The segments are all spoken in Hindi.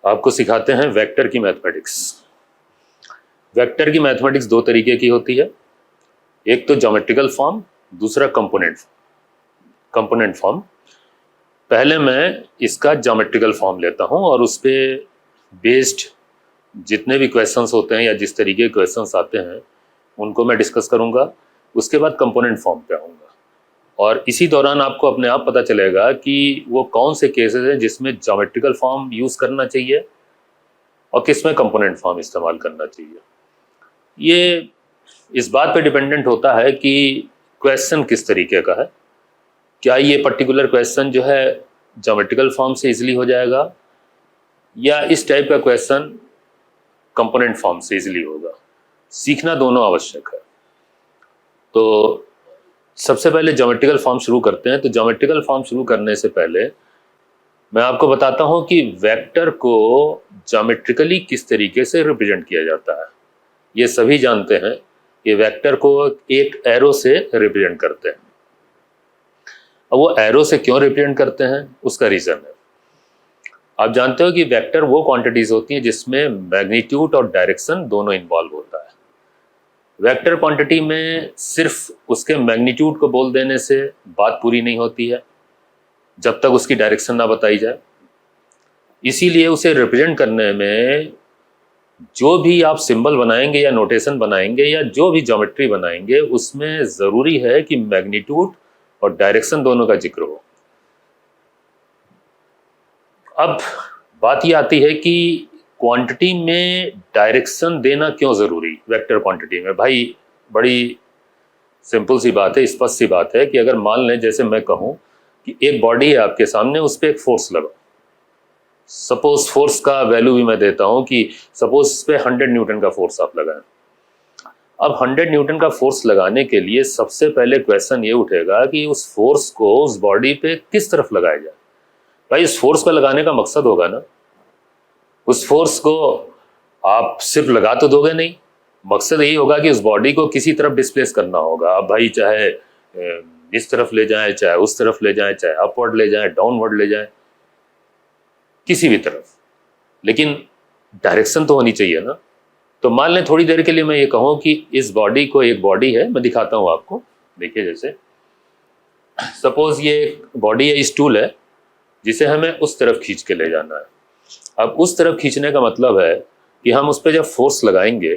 आपको सिखाते हैं वेक्टर की मैथमेटिक्स। वेक्टर की मैथमेटिक्स दो तरीके की होती है, एक तो ज्योमेट्रिकल फॉर्म, दूसरा कंपोनेंट फॉर्म। पहले मैं इसका ज्योमेट्रिकल फॉर्म लेता हूं और उस पे बेस्ड जितने भी क्वेश्चंस होते हैं या जिस तरीके के क्वेश्चंस आते हैं उनको मैं डिस्कस करूंगा। उसके बाद कंपोनेंट फॉर्म पे आऊँगा और इसी दौरान आपको अपने आप पता चलेगा कि वो कौन से केसेस हैं जिसमें ज्योमेट्रिकल फॉर्म यूज़ करना चाहिए और किस में कंपोनेंट फॉर्म इस्तेमाल करना चाहिए। ये इस बात पे डिपेंडेंट होता है कि क्वेश्चन किस तरीके का है। क्या ये पर्टिकुलर क्वेश्चन जो है ज्योमेट्रिकल फॉर्म से इजीली हो जाएगा या इस टाइप का क्वेश्चन कंपोनेंट फॉर्म से इजीली होगा। सीखना दोनों आवश्यक है। तो सबसे पहले ज्योमेट्रिकल फॉर्म शुरू करते हैं। तो ज्योमेट्रिकल फॉर्म शुरू करने से पहले मैं आपको बताता हूं कि वेक्टर को ज्योमेट्रिकली किस तरीके से रिप्रेजेंट किया जाता है। ये सभी जानते हैं कि वेक्टर को एक एरो से रिप्रेजेंट करते हैं। अब वो एरो से क्यों रिप्रेजेंट करते हैं उसका रीजन है। आप जानते हो कि वेक्टर वो क्वांटिटीज होती हैं जिसमें मैग्नीट्यूड और डायरेक्शन दोनों इन्वॉल्व होता है। वेक्टर क्वांटिटी में सिर्फ उसके मैग्नीट्यूड को बोल देने से बात पूरी नहीं होती है जब तक उसकी डायरेक्शन ना बताई जाए। इसीलिए उसे रिप्रेजेंट करने में जो भी आप सिंबल बनाएंगे या नोटेशन बनाएंगे या जो भी ज्योमेट्री बनाएंगे उसमें ज़रूरी है कि मैग्नीट्यूड और डायरेक्शन दोनों का जिक्र हो। अब बात ये आती है कि क्वांटिटी में डायरेक्शन देना क्यों ज़रूरी वेक्टर क्वांटिटी में। भाई बड़ी सिंपल सी बात है, स्पष्ट सी बात है कि अगर मान लें जैसे मैं कहूँ कि एक बॉडी है आपके सामने, उस पर एक फोर्स लगाओ। सपोज फोर्स का वैल्यू भी मैं देता हूँ कि सपोज इस पे 100 न्यूटन का फोर्स आप लगाएं। अब 100 न्यूटन का फोर्स लगाने के लिए सबसे पहले क्वेश्चन ये उठेगा कि उस फोर्स को उस बॉडी पे किस तरफ लगाया जाए। भाई इस फोर्स को लगाने का मकसद होगा ना, उस फोर्स को आप सिर्फ लगा तो दोगे नहीं, मकसद यही होगा कि उस बॉडी को किसी तरफ डिस्प्लेस करना होगा। अब भाई चाहे इस तरफ ले जाएं, चाहे उस तरफ ले जाएं, चाहे अपवर्ड ले जाएं, डाउनवर्ड ले जाएं, किसी भी तरफ, लेकिन डायरेक्शन तो होनी चाहिए ना। तो मान लें थोड़ी देर के लिए मैं ये कहूँ कि इस बॉडी को, एक बॉडी है, मैं दिखाता हूँ आपको। देखिए जैसे सपोज ये बॉडी है, स्टूल है, जिसे हमें उस तरफ खींच के ले जाना है। अब उस तरफ खींचने का मतलब है कि हम उस पर जब फोर्स लगाएंगे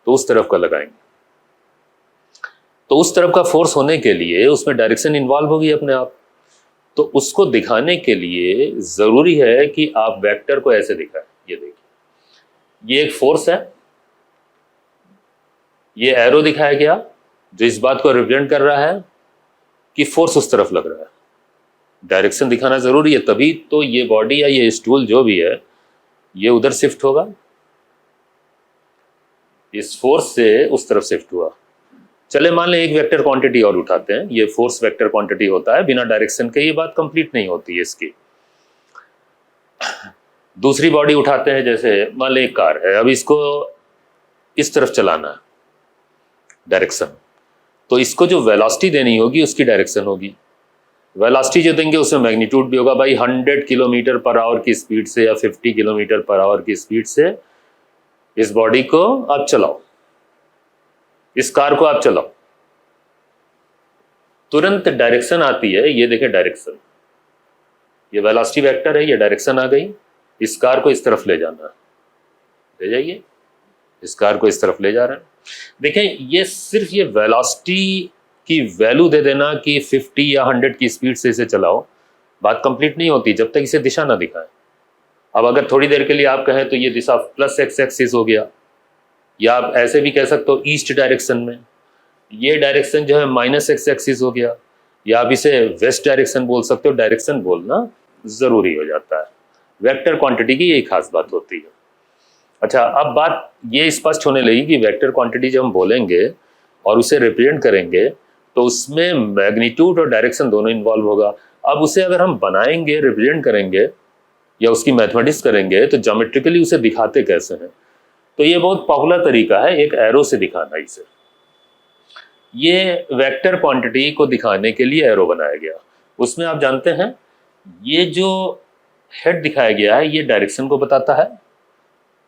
तो उस तरफ का लगाएंगे। तो उस तरफ का फोर्स होने के लिए उसमें डायरेक्शन इन्वॉल्व होगी अपने आप। तो उसको दिखाने के लिए ज़रूरी है कि आप वेक्टर को ऐसे दिखाएं। ये देखिए, ये एक फोर्स है, ये एरो दिखाया गया जो इस बात को रिप्रेजेंट कर रहा है कि फोर्स उस तरफ लग रहा है। डायरेक्शन दिखाना ज़रूरी है, तभी तो ये बॉडी या ये स्टूल जो भी है ये उधर शिफ्ट होगा, इस फोर्स से उस तरफ शिफ्ट हुआ। चले मान लें एक वेक्टर क्वांटिटी और उठाते हैं। ये फोर्स वेक्टर क्वांटिटी होता है, बिना डायरेक्शन के ये बात कंप्लीट नहीं होती है इसकी। दूसरी बॉडी उठाते हैं, जैसे मान लें एक कार है, अब इसको इस तरफ चलाना है, डायरेक्शन। तो इसको जो वेलोसिटी देनी होगी उसकी डायरेक्शन होगी। वेलोसिटी जो देंगे उसमें मैग्नीट्यूड भी होगा। भाई 100 किलोमीटर पर आवर की स्पीड से या 50 किलोमीटर पर आवर की स्पीड से इस बॉडी को आप चलाओ, इस कार को आप चलाओ, तुरंत डायरेक्शन आती है। ये देखें डायरेक्शन, ये वेलोसिटी वेक्टर है, ये डायरेक्शन आ गई। इस कार को इस तरफ ले जाना है, ले जाइए, इस कार को इस तरफ ले जा रहे हैं। देखें ये सिर्फ ये वेलोसिटी की वैल्यू दे देना कि 50 या 100 की स्पीड से इसे चलाओ, बात कंप्लीट नहीं होती जब तक इसे दिशा ना दिखाएं। अब अगर थोड़ी देर के लिए आप कहें तो ये दिशा प्लस एक्स एक्सिस हो गया, या आप ऐसे भी कह सकते हो ईस्ट डायरेक्शन में, ये डायरेक्शन जो है माइनस एक्स एक्सिस हो गया, या आप इसे वेस्ट डायरेक्शन बोल सकते हो। डायरेक्शन बोलना ज़रूरी हो जाता है। वेक्टर क्वांटिटी की यही खास बात होती है। अच्छा, अब बात ये स्पष्ट होने लगी कि वेक्टर क्वांटिटी जब हम बोलेंगे और उसे रिप्रेजेंट करेंगे तो उसमें मैग्नीट्यूड और डायरेक्शन दोनों इन्वॉल्व होगा। अब उसे अगर हम बनाएंगे, रिप्रेजेंट करेंगे या उसकी मैथमेटिक्स करेंगे तो ज्योमेट्रिकली उसे दिखाते कैसे हैं। तो ये बहुत पॉपुलर तरीका है एक एरो से दिखाना। इसे ये वेक्टर क्वांटिटी को दिखाने के लिए एरो बनाया गया। उसमें आप जानते हैं ये जो हेड दिखाया गया है ये डायरेक्शन को बताता है,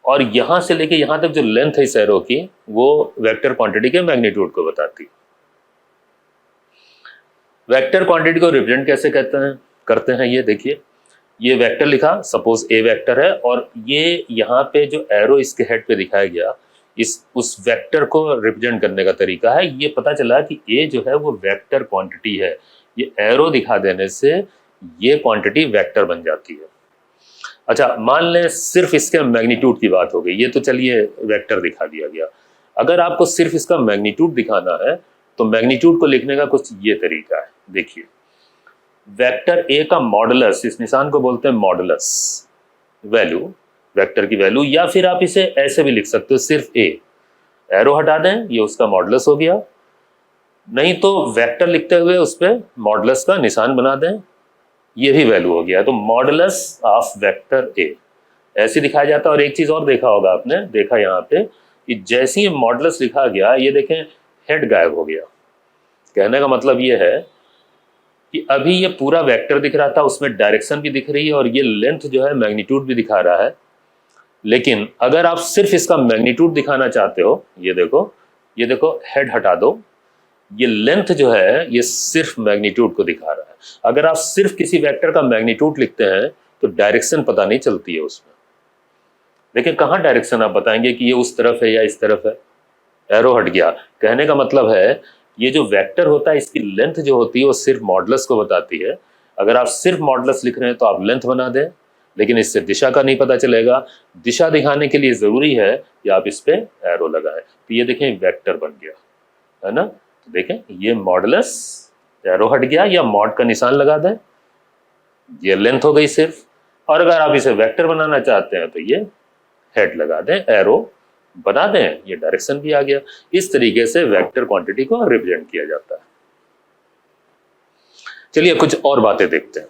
और यहां से लेके यहां तक जो लेंथ है इस एरो की वो वेक्टर क्वांटिटी के मैग्नीट्यूड को बताती है। वेक्टर क्वांटिटी को रिप्रेजेंट कैसे करते हैं ये देखिए, ये वेक्टर लिखा, सपोज ए वेक्टर है, और ये यहाँ पे जो एरो इसके हेड पे दिखाया गया इस उस वेक्टर को रिप्रेजेंट करने का तरीका है। ये पता चला कि ए जो है वो वेक्टर क्वांटिटी है, ये एरो दिखा देने से ये क्वांटिटी वेक्टर बन जाती है। अच्छा, मान लें सिर्फ इसके मैग्नीट्यूड की बात हो गई, ये तो चलिए वेक्टर दिखा दिया गया। अगर आपको सिर्फ इसका मैग्नीट्यूड दिखाना है तो मैग्नीट्यूड को लिखने का कुछ ये तरीका है, देखिए वेक्टर ए का मॉडुलस, इस निशान को बोलते हैं मॉडुलस वैल्यू, वेक्टर की वैल्यू, या फिर आप इसे ऐसे भी लिख सकते हो सिर्फ ए, एरो हटा दें ये उसका मॉडुलस हो गया, नहीं तो वेक्टर लिखते हुए उस पर मॉडुलस का निशान बना दें, ये भी वैल्यू हो गया। तो मॉडुलस ऑफ वेक्टर ए ऐसे दिखाया जाता है। और एक चीज और देखा होगा आपने, देखा यहाँ पे कि जैसे ही मॉडुलस लिखा गया ये देखें हेड गायब हो गया। कहने का मतलब ये है कि अभी ये पूरा वेक्टर दिख रहा था, उसमें डायरेक्शन भी दिख रही है और ये लेंथ जो है मैग्नीट्यूड भी दिखा रहा है, लेकिन अगर आप सिर्फ इसका मैग्नीट्यूड दिखाना चाहते हो, ये देखो हेड हटा दो, ये लेंथ जो है ये सिर्फ मैग्नीट्यूड को दिखा रहा है। अगर आप सिर्फ किसी वेक्टर का मैग्नीट्यूड लिखते हैं तो डायरेक्शन पता नहीं चलती है उसमें, लेकिन कहाँ डायरेक्शन आप बताएंगे कि ये उस तरफ है या इस तरफ है, एरो हट गया। कहने का मतलब है ये जो वेक्टर होता है इसकी लेंथ जो होती है वो सिर्फ मॉडुलस को बताती है। अगर आप सिर्फ मॉडुलस लिख रहे हैं तो आप लेंथ बना दें, लेकिन इससे दिशा का नहीं पता चलेगा। दिशा दिखाने के लिए जरूरी है कि आप इस पे एरो लगाएं। तो ये देखें वेक्टर बन गया है ना, तो देखें ये मॉडुलस, एरो हट गया या मॉड का निशान लगा दें, ये लेंथ हो गई सिर्फ। और अगर आप इसे वेक्टर बनाना चाहते हैं तो ये हेड लगा दें, एरो बना दें, ये डायरेक्शन भी आ गया। इस तरीके से वेक्टर क्वांटिटी को रिप्रेजेंट किया जाता है। चलिए कुछ और बातें देखते हैं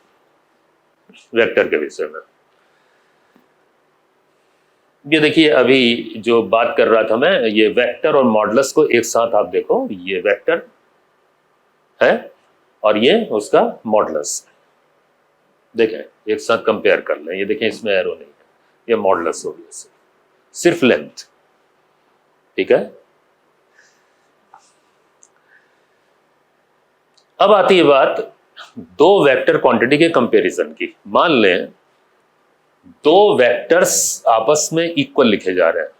वेक्टर के विषय में। ये देखिए अभी जो बात कर रहा था मैं, ये वेक्टर और मॉडुलस को एक साथ आप देखो, ये वेक्टर है और ये उसका मॉडुलस, देखें एक साथ कंपेयर कर लें। ये देखें इसमें एरो नहीं है, ये मॉडुलस हो गया सिर्फ लेंथ, ठीक है। अब आती है बात दो वेक्टर क्वांटिटी के कंपैरिजन की। मान लें दो वेक्टर्स आपस में इक्वल लिखे जा रहे हैं।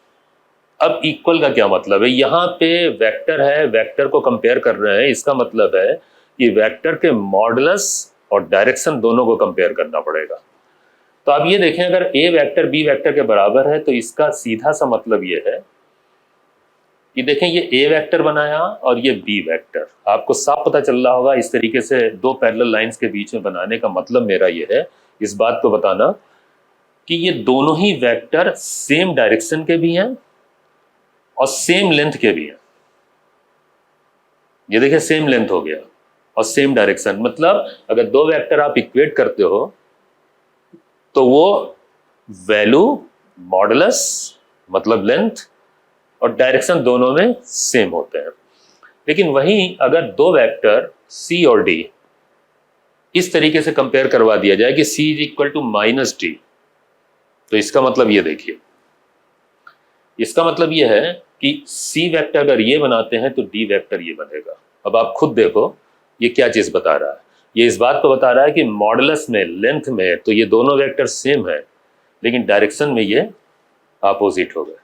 अब इक्वल का क्या मतलब है, यहां पे वेक्टर है, वेक्टर को कंपेयर कर रहे हैं, इसका मतलब है कि वेक्टर के मॉडुलस और डायरेक्शन दोनों को कंपेयर करना पड़ेगा। तो आप ये देखें अगर ए वेक्टर बी वेक्टर के बराबर है तो इसका सीधा सा मतलब ये है कि देखें ये ए वेक्टर बनाया और ये बी वेक्टर, आपको साफ पता चल रहा होगा। इस तरीके से दो पैरेलल लाइंस के बीच में बनाने का मतलब मेरा ये है इस बात को बताना कि ये दोनों ही वेक्टर सेम डायरेक्शन के भी हैं और सेम लेंथ के भी हैं। ये देखिए सेम लेंथ हो गया और सेम डायरेक्शन, मतलब अगर दो वेक्टर आप इक्वेट करते हो तो वो वैल्यू मॉडुलस मतलब लेंथ और डायरेक्शन दोनों में सेम होते हैं। लेकिन वहीं अगर दो वेक्टर C और D इस तरीके से कंपेयर करवा दिया जाए कि C is equal to minus D, तो इसका मतलब ये देखिए, इसका मतलब ये है कि C वेक्टर अगर ये बनाते हैं तो D वेक्टर ये बनेगा। अब आप खुद देखो ये क्या चीज बता रहा है, ये इस बात को बता रहा है कि मॉडुलस में लेंथ में तो ये दोनों वेक्टर सेम है, लेकिन डायरेक्शन में ये अपोजिट हो गए।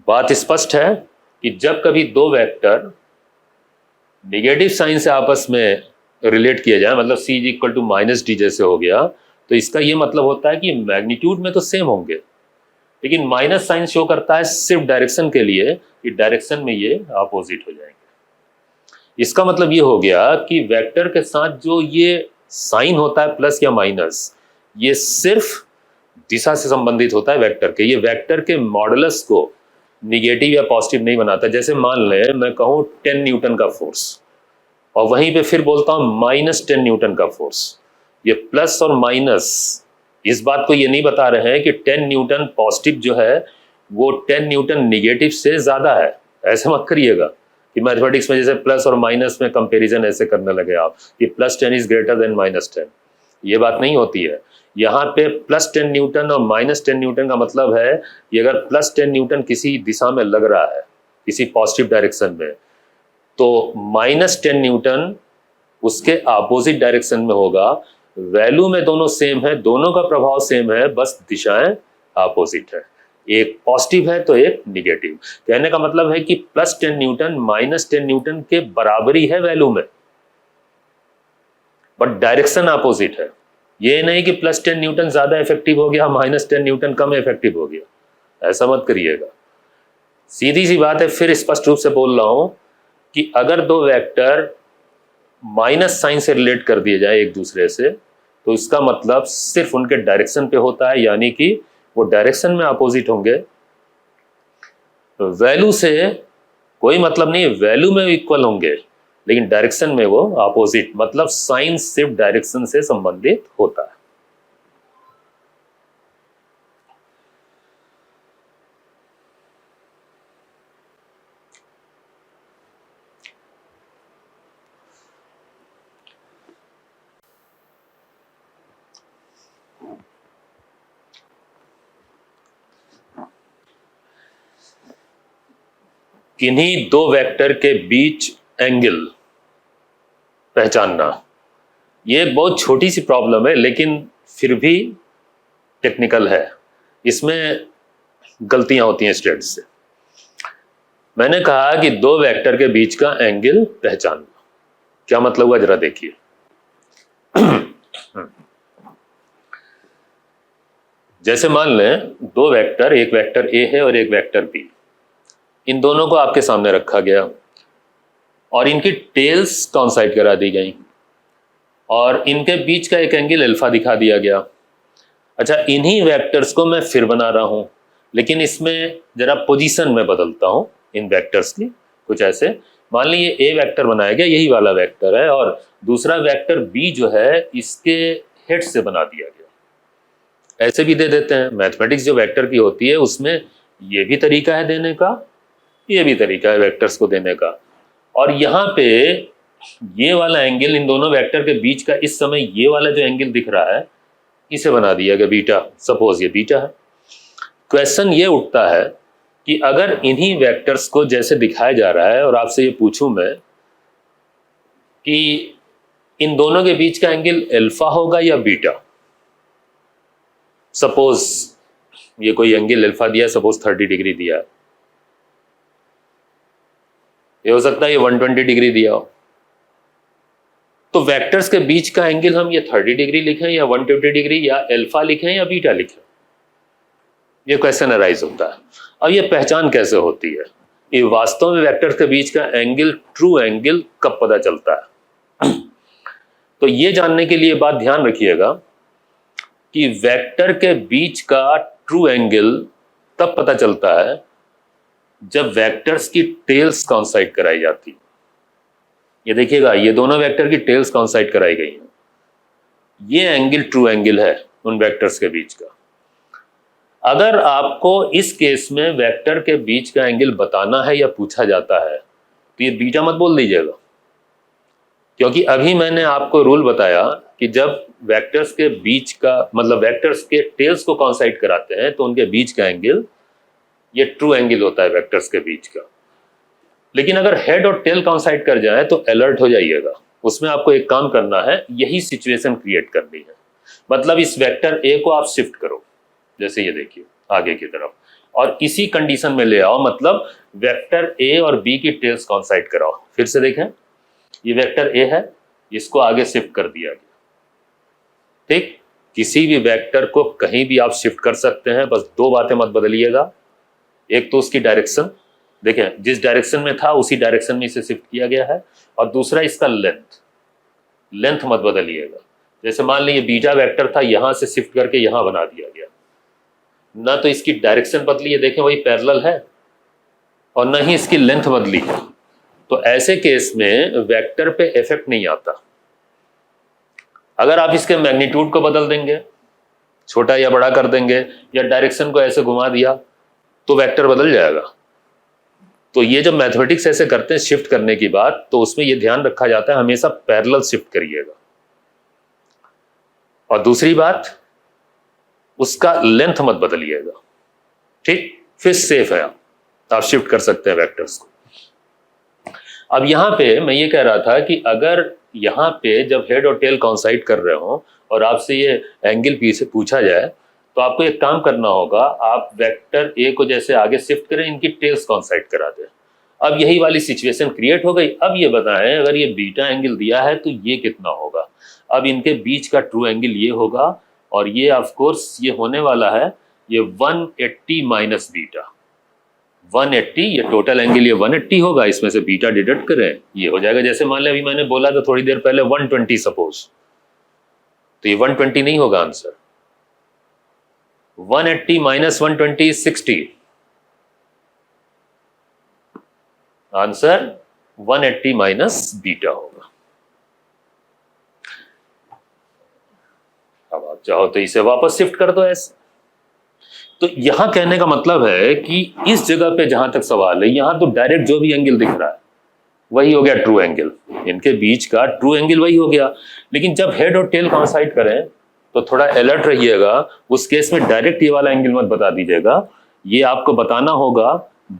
बात स्पष्ट है कि जब कभी दो वेक्टर नेगेटिव साइन से आपस में रिलेट किया जाए, मतलब C is equal to minus D जैसे हो गया, तो इसका ये मतलब होता है कि मैग्नीट्यूड में तो सेम होंगे, लेकिन माइनस साइन शो करता है सिर्फ डायरेक्शन के लिए कि डायरेक्शन में ये अपोजिट हो जाएंगे। इसका मतलब ये हो गया कि वेक्टर के साथ जो ये साइन होता है प्लस या माइनस, ये सिर्फ दिशा से संबंधित होता है वेक्टर के। ये वेक्टर के मॉडुलस को निगेटिव या पॉजिटिव नहीं बनाता। जैसे मान लें मैं कहूँ 10 न्यूटन का फोर्स और वहीं पे फिर बोलता हूँ -10 न्यूटन का फोर्स, ये प्लस और माइनस इस बात को ये नहीं बता रहे हैं कि 10 न्यूटन पॉजिटिव जो है वो 10 न्यूटन निगेटिव से ज्यादा है। ऐसे मत करिएगा कि मैथमेटिक्स में जैसे प्लस और माइनस में कंपैरिजन ऐसे करने लगे आप कि +10 इज ग्रेटर देन -10। ये बात नहीं होती है। यहाँ पे +10 न्यूटन और -10 न्यूटन का मतलब है कि अगर +10 न्यूटन किसी दिशा में लग रहा है, किसी पॉजिटिव डायरेक्शन में, तो -10 न्यूटन उसके अपोजिट डायरेक्शन में होगा। वैल्यू में दोनों सेम है, दोनों का प्रभाव सेम है, बस दिशाएं अपोजिट है। एक पॉजिटिव है तो एक निगेटिव। कहने का मतलब है कि +10 न्यूटन -10 न्यूटन के बराबरी है वैल्यू में, बट डायरेक्शन अपोजिट है। ये नहीं कि +10 न्यूटन ज्यादा इफेक्टिव हो गया, -10 न्यूटन कम इफेक्टिव हो गया, ऐसा मत करिएगा। सीधी सी बात है, फिर स्पष्ट रूप से बोल रहा हूं कि अगर दो वेक्टर माइनस साइन से रिलेट कर दिए जाए एक दूसरे से, तो इसका मतलब सिर्फ उनके डायरेक्शन पे होता है, यानी कि वो डायरेक्शन में अपोजिट होंगे। वैल्यू से कोई मतलब नहीं, वैल्यू में इक्वल होंगे, लेकिन डायरेक्शन में वो अपोजिट, मतलब साइन सिर्फ डायरेक्शन से संबंधित होता है। किन्हीं दो वेक्टर के बीच एंगल पहचानना, ये बहुत छोटी सी प्रॉब्लम है, लेकिन फिर भी टेक्निकल है, इसमें गलतियां होती हैं स्टूडेंट्स से। मैंने कहा कि दो वेक्टर के बीच का एंगल पहचानना, क्या मतलब हुआ जरा देखिए। जैसे मान लें दो वेक्टर, एक वेक्टर ए है और एक वेक्टर बी, इन दोनों को आपके सामने रखा गया और इनकी टेल्स कॉन्साइड करा दी गई और इनके बीच का एक एंगल अल्फा दिखा दिया गया। अच्छा, इन्हीं वेक्टर्स को मैं फिर बना रहा हूं, लेकिन इसमें जरा पोजीशन में बदलता हूं इन वेक्टर्स की। कुछ ऐसे मान लीजिए ए वेक्टर बनाया गया, यही वाला वेक्टर है, और दूसरा वेक्टर बी जो है इसके हेड से बना दिया गया। ऐसे भी दे देते हैं। मैथमेटिक्स जो वेक्टर की होती है उसमें ये भी तरीका है देने का, ये भी तरीका है वेक्टर्स को देने का। और यहाँ पे ये वाला एंगल इन दोनों वेक्टर के बीच का इस समय ये वाला जो एंगल दिख रहा है, इसे बना दिया गया बीटा। सपोज ये बीटा है। क्वेश्चन ये उठता है कि अगर इन्हीं वेक्टर्स को जैसे दिखाया जा रहा है और आपसे ये पूछूं मैं कि इन दोनों के बीच का एंगल अल्फा होगा या बीटा। सपोज ये कोई एंगल अल्फा दिया, सपोज 30 डिग्री दिया, ये हो सकता है ये 120 डिग्री दिया हो। तो वेक्टर्स के बीच का एंगल हम ये 30 डिग्री लिखें या 120 डिग्री, या अल्फा लिखें या बीटा लिखें, ये क्वेश्चन अराइज होता है। अब ये पहचान कैसे होती है, ये वास्तव में वेक्टर्स के बीच का एंगल, ट्रू एंगल कब पता चलता है? तो ये जानने के लिए बात ध्यान रखिएगा कि वेक्टर के बीच का ट्रू एंगल तब पता चलता है जब वेक्टर्स की टेल्स कॉन्साइड कराई जाती है। ये देखिएगा, ये दोनों वेक्टर की टेल्स कॉन्साइड कराई गई हैं, ये एंगल ट्रू एंगल है उन वेक्टर्स के बीच का। अगर आपको इस केस में वेक्टर के बीच का एंगल बताना है या पूछा जाता है, तो ये बीटा मत बोल दीजिएगा, क्योंकि अभी मैंने आपको रूल बताया कि जब वेक्टर्स के बीच का, मतलब वेक्टर्स के टेल्स को कॉन्साइड कराते हैं, तो उनके बीच का एंगल ये ट्रू एंगल होता है वेक्टर्स के बीच का। लेकिन अगर हेड और टेल कॉन्साइड कर जाए तो अलर्ट हो जाइएगा। उसमें आपको एक काम करना है, यही सिचुएशन क्रिएट करनी है। मतलब इस वेक्टर ए को आप शिफ्ट करो, जैसे ये देखिए आगे की तरफ, और इसी कंडीशन में ले आओ, मतलब वेक्टर ए और बी की टेल्स कॉन्साइड कराओ। फिर से देखें, ये वेक्टर ए है, इसको आगे शिफ्ट कर दिया गया। ठीक, किसी भी वेक्टर को कहीं भी आप शिफ्ट कर सकते हैं, बस दो बातें मत बदलिएगा। एक तो उसकी डायरेक्शन, देखें जिस डायरेक्शन में था उसी डायरेक्शन में इसे शिफ्ट किया गया है, और दूसरा इसका लेंथ मत बदलिएगा। जैसे मान लीजिए बीटा वेक्टर था, यहां से शिफ्ट करके यहां बना दिया गया, ना तो इसकी डायरेक्शन बदली है, देखें वही पैरेलल है, और ना ही इसकी लेंथ बदली है। तो ऐसे केस में वेक्टर पे इफेक्ट नहीं आता। अगर आप इसके मैग्नीट्यूड को बदल देंगे, छोटा या बड़ा कर देंगे, या डायरेक्शन को ऐसे घुमा दिया, तो वेक्टर बदल जाएगा। तो ये जब मैथमेटिक्स ऐसे करते हैं शिफ्ट करने की बात, तो उसमें ये ध्यान रखा जाता है हमेशा पैरेलल शिफ्ट करिएगा। और दूसरी बात, उसका लेंथ मत बदलिएगा, ठीक, फिर सेफ है, आप शिफ्ट कर सकते हैं वेक्टर्स को। अब यहां पे मैं ये कह रहा था कि अगर यहां पे जब हेड और टेल कॉन्साइड कर रहे हो और आपसे ये एंगल पीछे पूछा जाए, तो आपको एक काम करना होगा, आप वेक्टर ए को जैसे आगे शिफ्ट करें, इनकी टेल्स कॉन्साइड करा दें। अब यही वाली सिचुएशन क्रिएट हो गई। अब ये बताएं, अगर ये बीटा एंगल दिया है तो ये कितना होगा। अब इनके बीच का ट्रू एंगल ये होगा, और ये ऑफ कोर्स ये होने वाला है ये 180 माइनस बीटा, 180, ये टोटल एंगल ये 180 होगा, इसमें से बीटा डिडक्ट करें, ये हो जाएगा। जैसे मान लें अभी मैंने बोला था थोड़ी देर पहले 120 सपोज, तो ये 120 नहीं होगा answer. 180 minus 120 is 60, answer 180 minus beta होगा। अब आप चाहो तो इसे वापस शिफ्ट कर दो ऐसे। तो यहां कहने का मतलब है कि इस जगह पे जहां तक सवाल है, यहां तो डायरेक्ट जो भी एंगल दिख रहा है वही हो गया ट्रू एंगल, इनके बीच का ट्रू एंगल वही हो गया। लेकिन जब हेड और टेल कॉन्साइड करें तो थोड़ा अलर्ट रहिएगा, उस केस में डायरेक्ट ये वाला एंगल मत बता दीजिएगा, ये आपको बताना होगा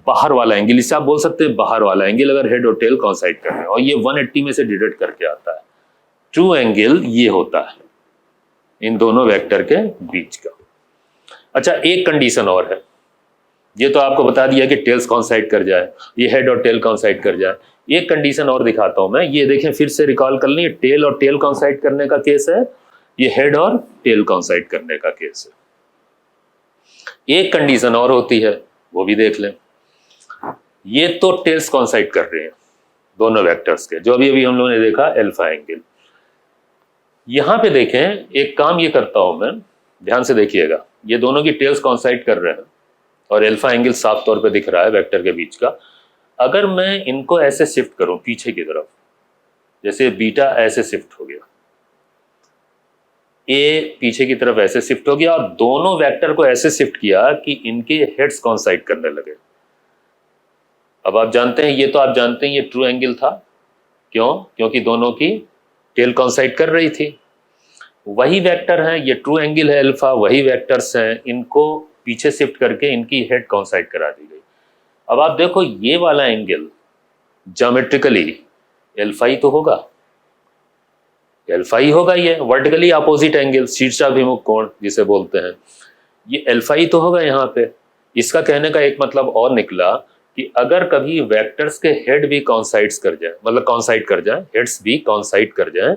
बाहर वाला एंगल। इससे आप बोल सकते हैं बाहर वाला एंगल अगर हेड और टेल कॉन्साइड कर रहे हैं, और ये 180 में से डिडक्ट करके आता है। ट्रू एंगल ये होता है इन दोनों वेक्टर के बीच का। अच्छा, एक कंडीशन और है, ये तो आपको बता दिया कि टेल्स कॉन्साइड कर जाए, ये हेड और टेल कॉन्साइड कर जाए। एक कंडीशन और दिखाता हूं मैं, ये देखें, फिर से रिकॉल कर लें, टेल और टेल कॉन्साइड करने का केस है, ये हेड और टेल कॉन्साइड करने का केस है। एक कंडीशन और होती है, वो भी देख लें। ये तो टेल्स कॉन्साइड कर रहे हैं दोनों वेक्टर्स के, जो अभी अभी हम लोगों ने देखा अल्फा एंगल। यहां पे देखें, एक काम ये करता हूं मैं, ध्यान से देखिएगा, ये दोनों की टेल्स कॉन्साइड कर रहे हैं और अल्फा एंगल साफ तौर पे दिख रहा है वेक्टर के बीच का। अगर मैं इनको ऐसे शिफ्ट करूं पीछे की तरफ, जैसे बीटा ऐसे शिफ्ट हो गया, ए पीछे की तरफ ऐसे शिफ्ट हो गया, और दोनों वेक्टर को ऐसे शिफ्ट किया कि इनके हेड्स कॉन्साइड करने लगे। अब आप जानते हैं, ये तो आप जानते हैं ये ट्रू एंगल था। क्यों? क्योंकि दोनों की टेल कॉन्साइड कर रही थी। वही वेक्टर हैं, ये ट्रू एंगल है अल्फा, वही वेक्टर्स हैं, इनको पीछे शिफ्ट करके इनकी हेड कॉन्साइड करा दी गई। अब आप देखो, ये वाला एंगल ज्योमेट्रिकली अल्फा ही तो होगा, अल्फा ही होगा। ये वर्टिकली अपोजिट एंगल, शीर्षाभिमुख कोण जिसे बोलते हैं, ये अल्फा ही तो होगा यहाँ पे। इसका कहने का एक मतलब और निकला कि अगर कभी वेक्टर्स के हेड भी कॉन्साइड कर जाए, मतलब कॉन्साइड कर जाए, हेड्स भी कॉन्साइड कर जाए,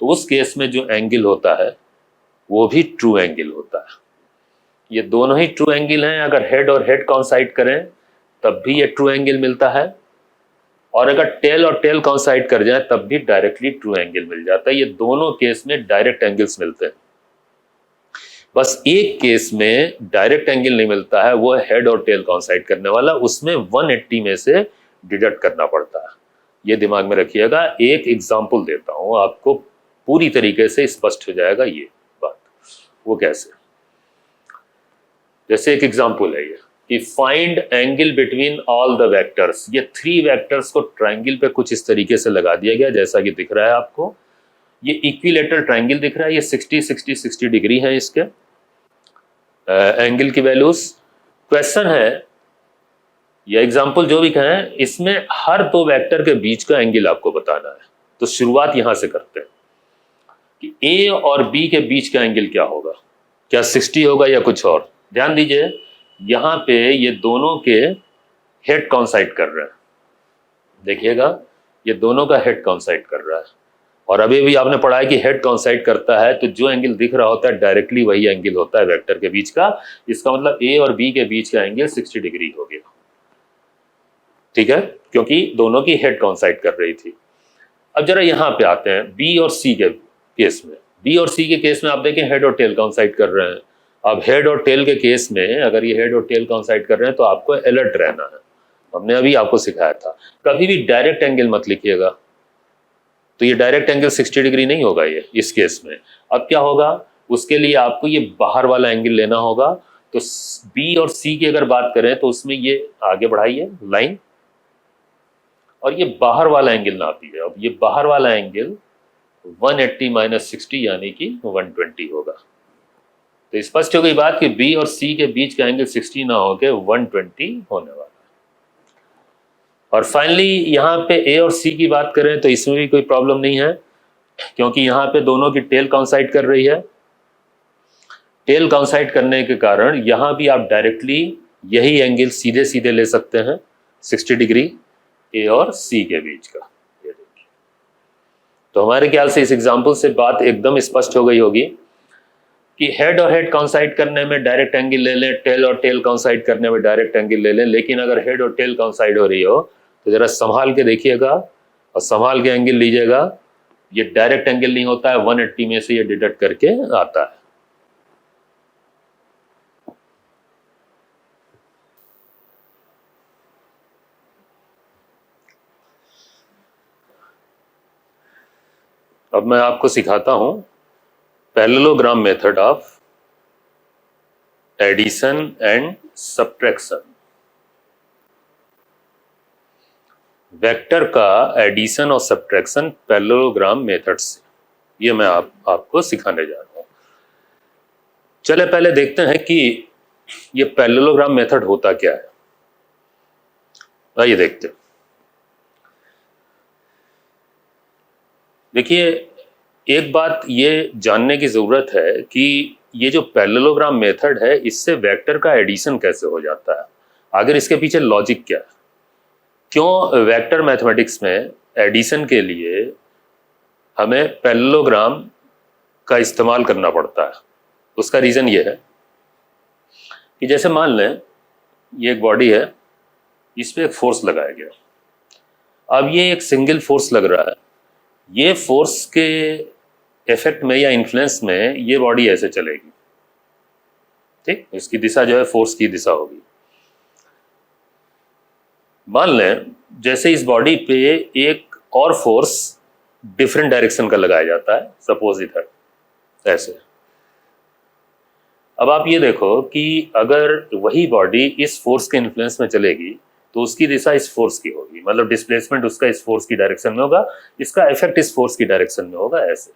तो उस केस में जो एंगल होता है वो भी ट्रू एंगल होता है। ये दोनों ही ट्रू एंगल हैं। अगर हेड और हेड कॉन्साइड करें तब भी ये ट्रू एंगल मिलता है, और अगर टेल और टेल कॉन्साइड कर जाए तब भी डायरेक्टली ट्रू एंगल मिल जाता है। ये दोनों केस में डायरेक्ट एंगल्स मिलते हैं। बस एक केस में डायरेक्ट एंगल नहीं मिलता है, वो है हेड और टेल कॉन्साइड करने वाला, उसमें 180 में से डिडक्ट करना पड़ता है। ये दिमाग में रखिएगा। एक एग्जाम्पल देता हूं, आपको पूरी तरीके से स्पष्ट हो जाएगा ये बात। वो कैसे? जैसे एक एग्जाम्पल है ये कि find angle between all the vectors. ये 3 वेक्टर्स को ट्राइंगल पे कुछ इस तरीके से लगा दिया गया, जैसा कि दिख रहा है आपको। ये इक्विलेटरल ट्राइंगल दिख रहा है, ये 60 डिग्री है इसके एंगल की वैल्यूज। क्वेश्चन है, ये एग्जाम्पल जो भी कहें, इसमें हर 2 वेक्टर के बीच का एंगल आपको बताना है। तो शुरुआत यहां से करते हैं कि ए और बी के बीच का एंगल क्या होगा, क्या 60 होगा या कुछ और। ध्यान दीजिए, यहां पे ये दोनों के हेड कॉन्साइड कर रहे हैं, देखिएगा ये दोनों का हेड कॉन्साइड कर रहा है। और अभी भी आपने पढ़ा है कि हेड कॉन्साइड करता है तो जो एंगल दिख रहा होता है डायरेक्टली वही एंगल होता है वेक्टर के बीच का। इसका मतलब ए और बी के बीच का एंगल 60 डिग्री हो गया, ठीक है, क्योंकि दोनों की हेड कॉन्साइड कर रही थी। अब जरा यहां पे आते हैं बी और सी के केस में। बी और सी के केस में आप देखें हेड और टेल कॉन्साइड कर रहे हैं। अब हेड और टेल के केस में अगर ये हेड और टेल कॉन्साइड कर रहे हैं तो आपको अलर्ट रहना है। हमने अभी आपको सिखाया था, कभी भी डायरेक्ट एंगल मत लिखिएगा। तो ये डायरेक्ट एंगल 60 डिग्री नहीं होगा ये इस केस में। अब क्या होगा, उसके लिए आपको ये बाहर वाला एंगल लेना होगा। तो बी और सी की अगर बात करें तो उसमें ये आगे बढ़ाइए लाइन, और ये बाहर वाला एंगल नापिए। अब ये बाहर वाला एंगल 180 माइनस 60 यानी कि 120 होगा। तो स्पष्ट हो गई बात कि बी और सी के बीच का एंगल 60 ना होकर 120 होने वाला। और फाइनली यहाँ पे ए और सी की बात करें तो इसमें भी कोई प्रॉब्लम नहीं है, क्योंकि यहाँ पे दोनों की टेल काउंसाइड कर रही है। टेल काउंसाइड करने के कारण यहाँ भी आप डायरेक्टली यही एंगल सीधे सीधे ले सकते हैं 60 डिग्री ए और सी के बीच का। ये देखिए, तो हमारे ख्याल से इस एग्जाम्पल से बात एकदम स्पष्ट हो गई होगी कि हेड और हेड काउंसाइड करने में डायरेक्ट एंगल ले लें, टेल और टेल काउंसाइड करने में डायरेक्ट एंगल ले लें, लेकिन अगर हेड और टेल काउंसाइड हो रही हो तो जरा संभाल के देखिएगा और संभाल के एंगल लीजिएगा। ये डायरेक्ट एंगल नहीं होता है, 180 में से ये डिडक्ट करके आता है। अब मैं आपको सिखाता हूं parallelogram method of addition and subtraction. Vector का एडिशन और सब्ट्रैक्शन पैरेललोग्राम मेथड से, ये मैं आपको सिखाने जा रहा हूं। चले पहले देखते हैं कि ये पैरेललोग्राम मेथड होता क्या है। आइए देखते हैं। देखिए, एक बात ये जानने की जरूरत है कि ये जो पैरेललोग्राम मेथड है इससे वेक्टर का एडिशन कैसे हो जाता है, आखिर इसके पीछे लॉजिक क्या है, क्यों वेक्टर मैथमेटिक्स में एडिशन के लिए हमें पैरेललोग्राम का इस्तेमाल करना पड़ता है। उसका रीजन ये है कि जैसे मान लें ये एक बॉडी है, इस पे एक फोर्स लगाया गया। अब ये एक सिंगल फोर्स लग रहा है, ये फोर्स के इफेक्ट में या इन्फ्लुएंस में ये बॉडी ऐसे चलेगी, ठीक, इसकी दिशा जो है फोर्स की दिशा होगी। मान लें जैसे इस बॉडी पे एक और फोर्स डिफरेंट डायरेक्शन का लगाया जाता है, सपोज इधर ऐसे। अब आप ये देखो कि अगर वही बॉडी इस फोर्स के इन्फ्लुएंस में चलेगी तो उसकी दिशा इस फोर्स की होगी, मतलब डिस्प्लेसमेंट उसका इस फोर्स की डायरेक्शन में होगा, इसका इफेक्ट इस फोर्स की डायरेक्शन में होगा, ऐसे,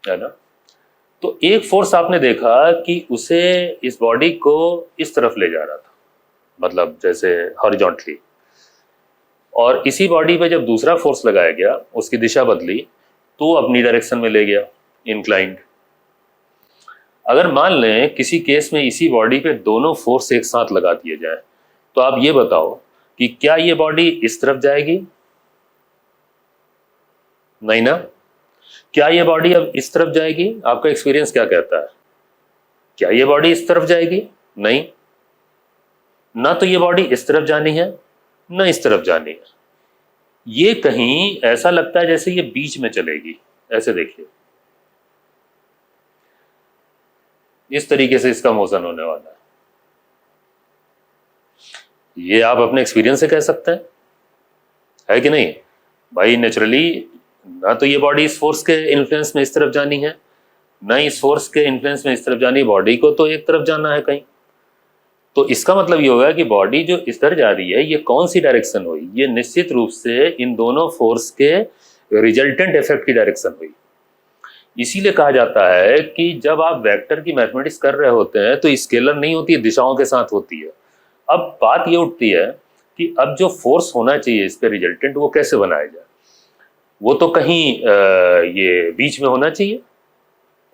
है ना। तो एक फोर्स आपने देखा कि उसे इस बॉडी को इस तरफ ले जा रहा था, मतलब जैसे हॉरिजॉन्टली, और इसी बॉडी पे जब दूसरा फोर्स लगाया गया उसकी दिशा बदली तो अपनी डायरेक्शन में ले गया, इंक्लाइंड। अगर मान लें किसी केस में इसी बॉडी पे दोनों फोर्स एक साथ लगा दिए जाए तो आप ये बताओ कि क्या ये बॉडी इस तरफ जाएगी? नहीं ना। क्या ये बॉडी अब इस तरफ जाएगी? आपका एक्सपीरियंस क्या कहता है? क्या ये बॉडी इस तरफ जाएगी? नहीं ना। तो ये बॉडी इस तरफ जानी है ना इस तरफ जानी है। ये कहीं ऐसा लगता है जैसे ये बीच में चलेगी, ऐसे देखिए, इस तरीके से इसका मोशन होने वाला है। ये आप अपने एक्सपीरियंस से कह सकते हैं, है कि नहीं भाई? नेचुरली ना तो ये बॉडी इस फोर्स के इन्फ्लुएंस में इस तरफ जानी है, ना इस फोर्स के इन्फ्लुएंस में इस तरफ जानी है, बॉडी को तो एक तरफ जाना है कहीं। तो इसका मतलब ये होगा कि बॉडी जो इस तरफ जा रही है ये कौन सी डायरेक्शन हुई? ये निश्चित रूप से इन दोनों फोर्स के रिजल्टेंट इफेक्ट की डायरेक्शन हुई। इसीलिए कहा जाता है कि जब आप वेक्टर की मैथमेटिक्स कर रहे होते हैं तो स्केलर नहीं होती है, दिशाओं के साथ होती है। अब बात ये उठती है कि अब जो फोर्स होना चाहिए इस पे रिजल्टेंट, वो कैसे बनाया जाए? वो तो कहीं ये बीच में होना चाहिए,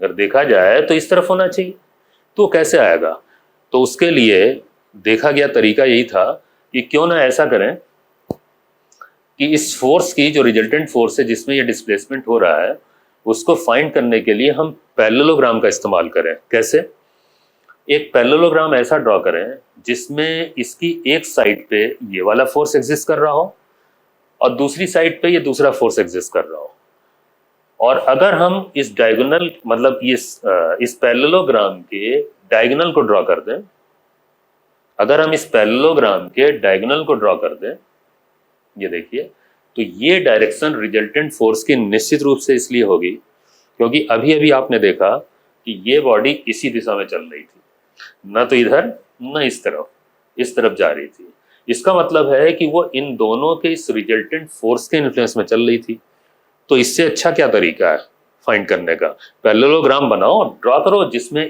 अगर देखा जाए तो इस तरफ होना चाहिए, तो कैसे आएगा? तो उसके लिए देखा गया तरीका यही था कि क्यों ना ऐसा करें कि इस फोर्स की जो रिजल्टेंट फोर्स है जिसमें ये डिस्प्लेसमेंट हो रहा है उसको फाइंड करने के लिए हम पैरेललोग्राम का इस्तेमाल करें। कैसे? एक पैरेललोग्राम ऐसा ड्रॉ करें जिसमें इसकी एक साइड पे ये वाला फोर्स एग्जिस्ट कर रहा हो और दूसरी साइड पे ये दूसरा फोर्स एग्जिस्ट कर रहा हो। और अगर हम इस डायगोनल, मतलब इस पैरेललोग्राम के डायगोनल को ड्रॉ कर दें, अगर हम इस पैरेललोग्राम के डायगोनल को ड्रॉ कर दें, ये देखिए, तो ये डायरेक्शन रिजल्टेंट फोर्स की निश्चित रूप से इसलिए होगी क्योंकि अभी अभी आपने देखा कि ये बॉडी इसी दिशा में चल रही थी, ना तो इधर ना इस तरफ जा रही थी। इसका मतलब है कि वो इन दोनों के इस रिजल्टेंट फोर्स के इन्फ्लुएंस में चल रही थी। तो इससे अच्छा क्या तरीका है फाइंड करने का? पैरेललोग्राम बनाओ और ड्रॉ करो जिसमें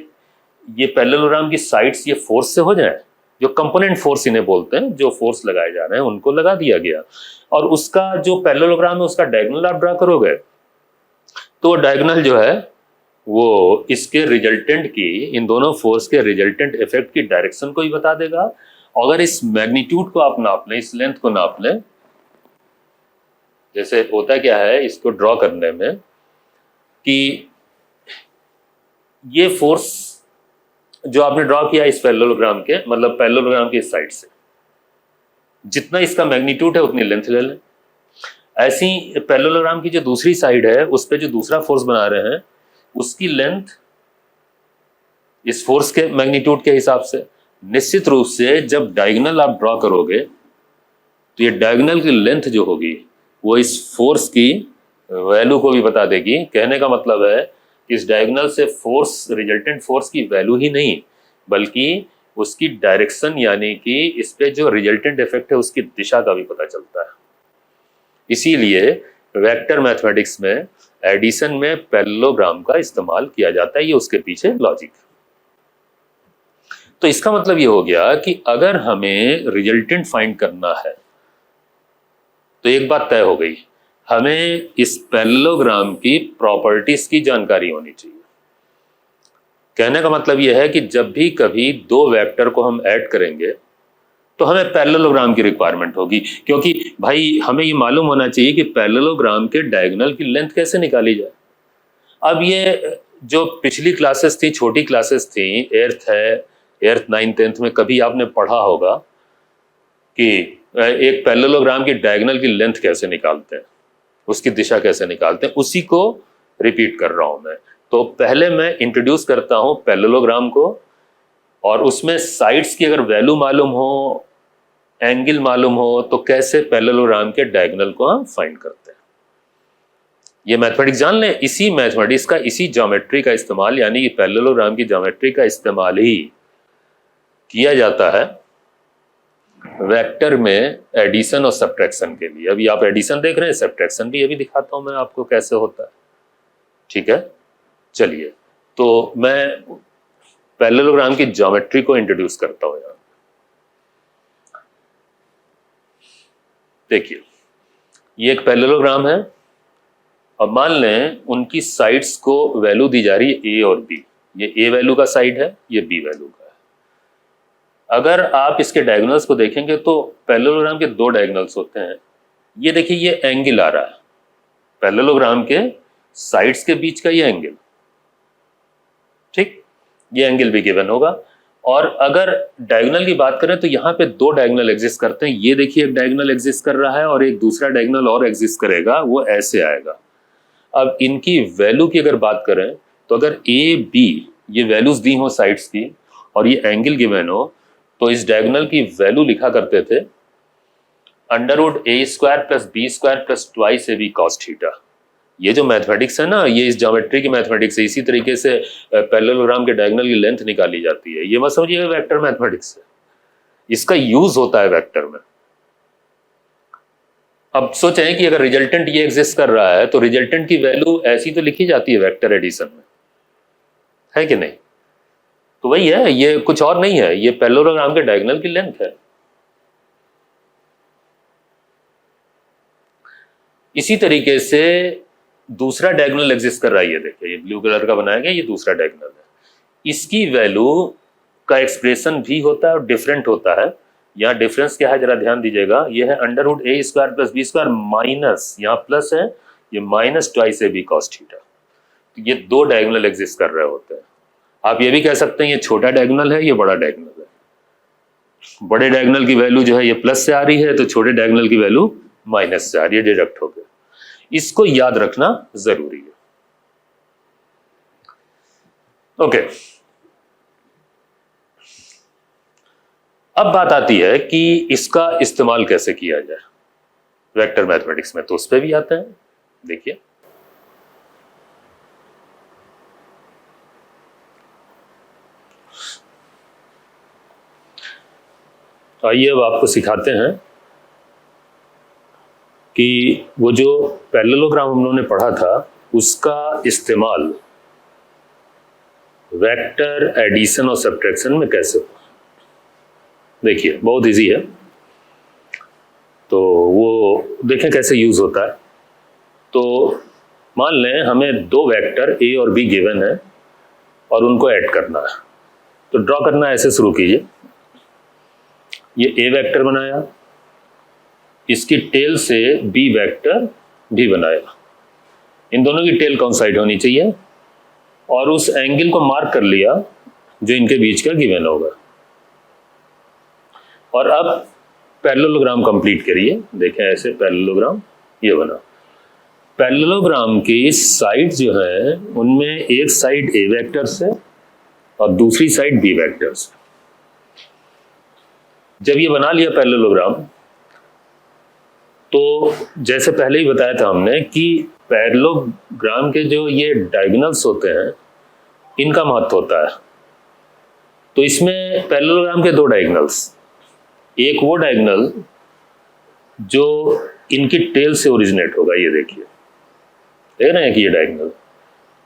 ये पैरेललोग्राम की साइड्स ये फोर्स से हो जाए, जो कंपोनेंट फोर्स इन्हें बोलते हैं, जो फोर्स लगाए जा रहे हैं उनको लगा दिया गया, और उसका जो पैरेललोग्राम है उसका डायगोनल आप ड्रा करोगे तो डायगोनल जो है वो इसके रिजल्टेंट की, इन दोनों फोर्स के रिजल्टेंट इफेक्ट की डायरेक्शन को ही बता देगा। अगर इस मैग्नीट्यूड को आप नाप लें, इस लेंथ को नाप लें, जैसे होता क्या है इसको ड्रॉ करने में कि ये फोर्स जो आपने ड्रॉ किया इस पैरेललोग्राम के, मतलब पैरेललोग्राम के इस साइड से, जितना इसका मैग्नीट्यूड है उतनी लेंथ ले लें। ऐसी पैरेललोग्राम की जो दूसरी साइड है उस पर जो दूसरा फोर्स बना रहे हैं उसकी लेंथ इस फोर्स के मैग्नीट्यूड के हिसाब से। निश्चित रूप से जब डायगोनल आप ड्रॉ करोगे तो ये डायगोनल की लेंथ जो होगी वो इस फोर्स की वैल्यू को भी बता देगी। कहने का मतलब है कि इस डायगोनल से फोर्स, रिजल्टेंट फोर्स की वैल्यू ही नहीं बल्कि उसकी डायरेक्शन, यानी कि इस पे जो रिजल्टेंट इफेक्ट है उसकी दिशा का भी पता चलता है। इसीलिए वेक्टर मैथमेटिक्स में एडिशन में पैरेललोग्राम का इस्तेमाल किया जाता है, ये उसके पीछे लॉजिक। तो इसका मतलब ये हो गया कि अगर हमें रिजल्टेंट फाइंड करना है तो एक बात तय हो गई, हमें इस पैरेललोग्राम की प्रॉपर्टीज की जानकारी होनी चाहिए। कहने का मतलब यह है कि जब भी कभी दो वेक्टर को हम ऐड करेंगे तो हमें पैरेललोग्राम की रिक्वायरमेंट होगी, क्योंकि भाई हमें ये मालूम होना चाहिए कि पैरेललोग्राम के डायगोनल की लेंथ कैसे निकाली जाए। अब ये जो पिछली क्लासेस थी, छोटी क्लासेस थी, एर्थ है, एर्थ 9th 10th में कभी आपने पढ़ा होगा कि एक पैरेललोग्राम की डायगोनल की लेंथ कैसे निकालते हैं, उसकी दिशा कैसे निकालते हैं, उसी को रिपीट कर रहा हूं मैं। तो पहले मैं इंट्रोड्यूस करता हूं पैरेललोग्राम को, और उसमें साइड्स की अगर वैल्यू मालूम हो, एंगल मालूम हो, तो कैसे पैरेललोग्राम के डायगोनल को हम फाइंड करते हैं। ये मैथमेटिक्स जान लें, इसी मैथमेटिक्स का, इसी ज्योमेट्री का इस्तेमाल, यानी कि पैरेललोग्राम की ज्योमेट्री का इस्तेमाल ही किया जाता है वेक्टर में एडिशन और सब्ट्रैक्शन के लिए। अभी आप एडिशन देख रहे हैं, सब्ट्रैक्शन भी अभी दिखाता हूं मैं आपको कैसे होता है। ठीक है, चलिए तो मैं पैरेललोग्राम की ज्योमेट्री को इंट्रोड्यूस करता हूं यहां। देखिए ये एक पैरेललोग्राम है, अब मान लें उनकी साइड्स को वैल्यू दी जा रही है ए और बी। ये ए वैल्यू का साइड है, ये बी वैल्यू का है। अगर आप इसके डायगोनल्स को देखेंगे तो पैरेललोग्राम के दो डायगोनल्स होते हैं। ये देखिए ये एंगल आ रहा है, पैरेललोग्राम के साइड्स के बीच का ये एंगल, ठीक, ये एंगल भी गिवन होगा। और अगर डायगोनल की बात करें तो यहाँ पे दो डायगोनल एग्जिस्ट करते हैं। ये देखिए एक डायगोनल एग्जिस्ट कर रहा है और एक दूसरा डायगोनल और एग्जिस्ट करेगा, वो ऐसे आएगा। अब इनकी वैल्यू की अगर बात करें तो अगर ए बी ये वैल्यूज दी हो साइड्स की और ये एंगल गिवन हो तो इस डायगोनल की वैल्यू लिखा करते थे √a² + b² + twice ab cos theta. ये जो मैथमेटिक्स है ना, ये इस ज्योमेट्री की मैथमेटिक्स है। इसी तरीके से पैरेललोग्राम के डायगोनल की लेंथ निकाली जाती है। ये मत समझिए वेक्टर मैथमेटिक्स है, इसका यूज होता है वेक्टर में। अब सोचें कि अगर रिजल्टेंट ये एग्जिस्ट कर रहा है तो रिजल्टेंट की वैल्यू ऐसी तो लिखी जाती है वेक्टर एडिशन में, है कि नहीं? तो वही है, ये कुछ और नहीं है, ये पैरेललोग्राम के डायगोनल की लेंथ है। इसी तरीके से दूसरा डायगोनल एग्जिस्ट कर रहा है, ये देखिए ये ब्लू कलर का बनाया गया, ये दूसरा डायगोनल है। इसकी वैल्यू का एक्सप्रेशन भी होता है और डिफरेंट होता है। यहाँ डिफरेंस क्या है जरा ध्यान दीजिएगा, ये है √a² + b² माइनस, यहाँ प्लस है, ये minus twice ab cos theta. ये दो डायगोनल एग्जिस्ट कर रहे होते हैं। आप ये भी कह सकते हैं ये छोटा डायगोनल है, ये बड़ा डायगोनल है। बड़े डायगोनल की वैल्यू जो है ये प्लस से आ रही है तो छोटे डायगोनल की वैल्यू माइनस से आ रही है, डिडक्ट हो गया। इसको याद रखना जरूरी है। ओके, अब बात आती है कि इसका इस्तेमाल कैसे किया जाए वेक्टर मैथमेटिक्स में, तो उस पर भी आते हैं। देखिए आइए अब आपको सिखाते हैं कि वो जो पैरेललोग्राम हम लोगों ने पढ़ा था उसका इस्तेमाल वेक्टर एडिशन और सब्ट्रैक्शन में कैसे हो। देखिए बहुत इजी है, तो वो देखें कैसे यूज होता है। तो मान लें हमें दो वेक्टर ए और बी गिवन है और उनको ऐड करना है, तो ड्रॉ करना ऐसे शुरू कीजिए। ये ए वेक्टर बनाया, इसकी टेल से बी वेक्टर भी बनाया, इन दोनों की टेल कॉन्साइड होनी चाहिए और उस एंगल को मार्क कर लिया जो इनके बीच का गिवन होगा। और अब पैरेललोग्राम कंप्लीट करिए। देखें ऐसे पैरेललोग्राम ये बना। पैरेललोग्राम की साइड जो है उनमें एक साइड ए वेक्टर से और दूसरी साइड बी वेक्टर से। जब ये बना लिया पैरेललोग्राम, तो जैसे पहले ही बताया था हमने कि पैरेललोग्राम के जो ये डायगोनल्स होते हैं इनका महत्व होता है। तो इसमें पैरेललोग्राम के दो डायगोनल्स, एक वो डायगोनल जो इनकी टेल से ओरिजिनेट होगा, ये देखिए देख रहे हैं कि ये डायगोनल,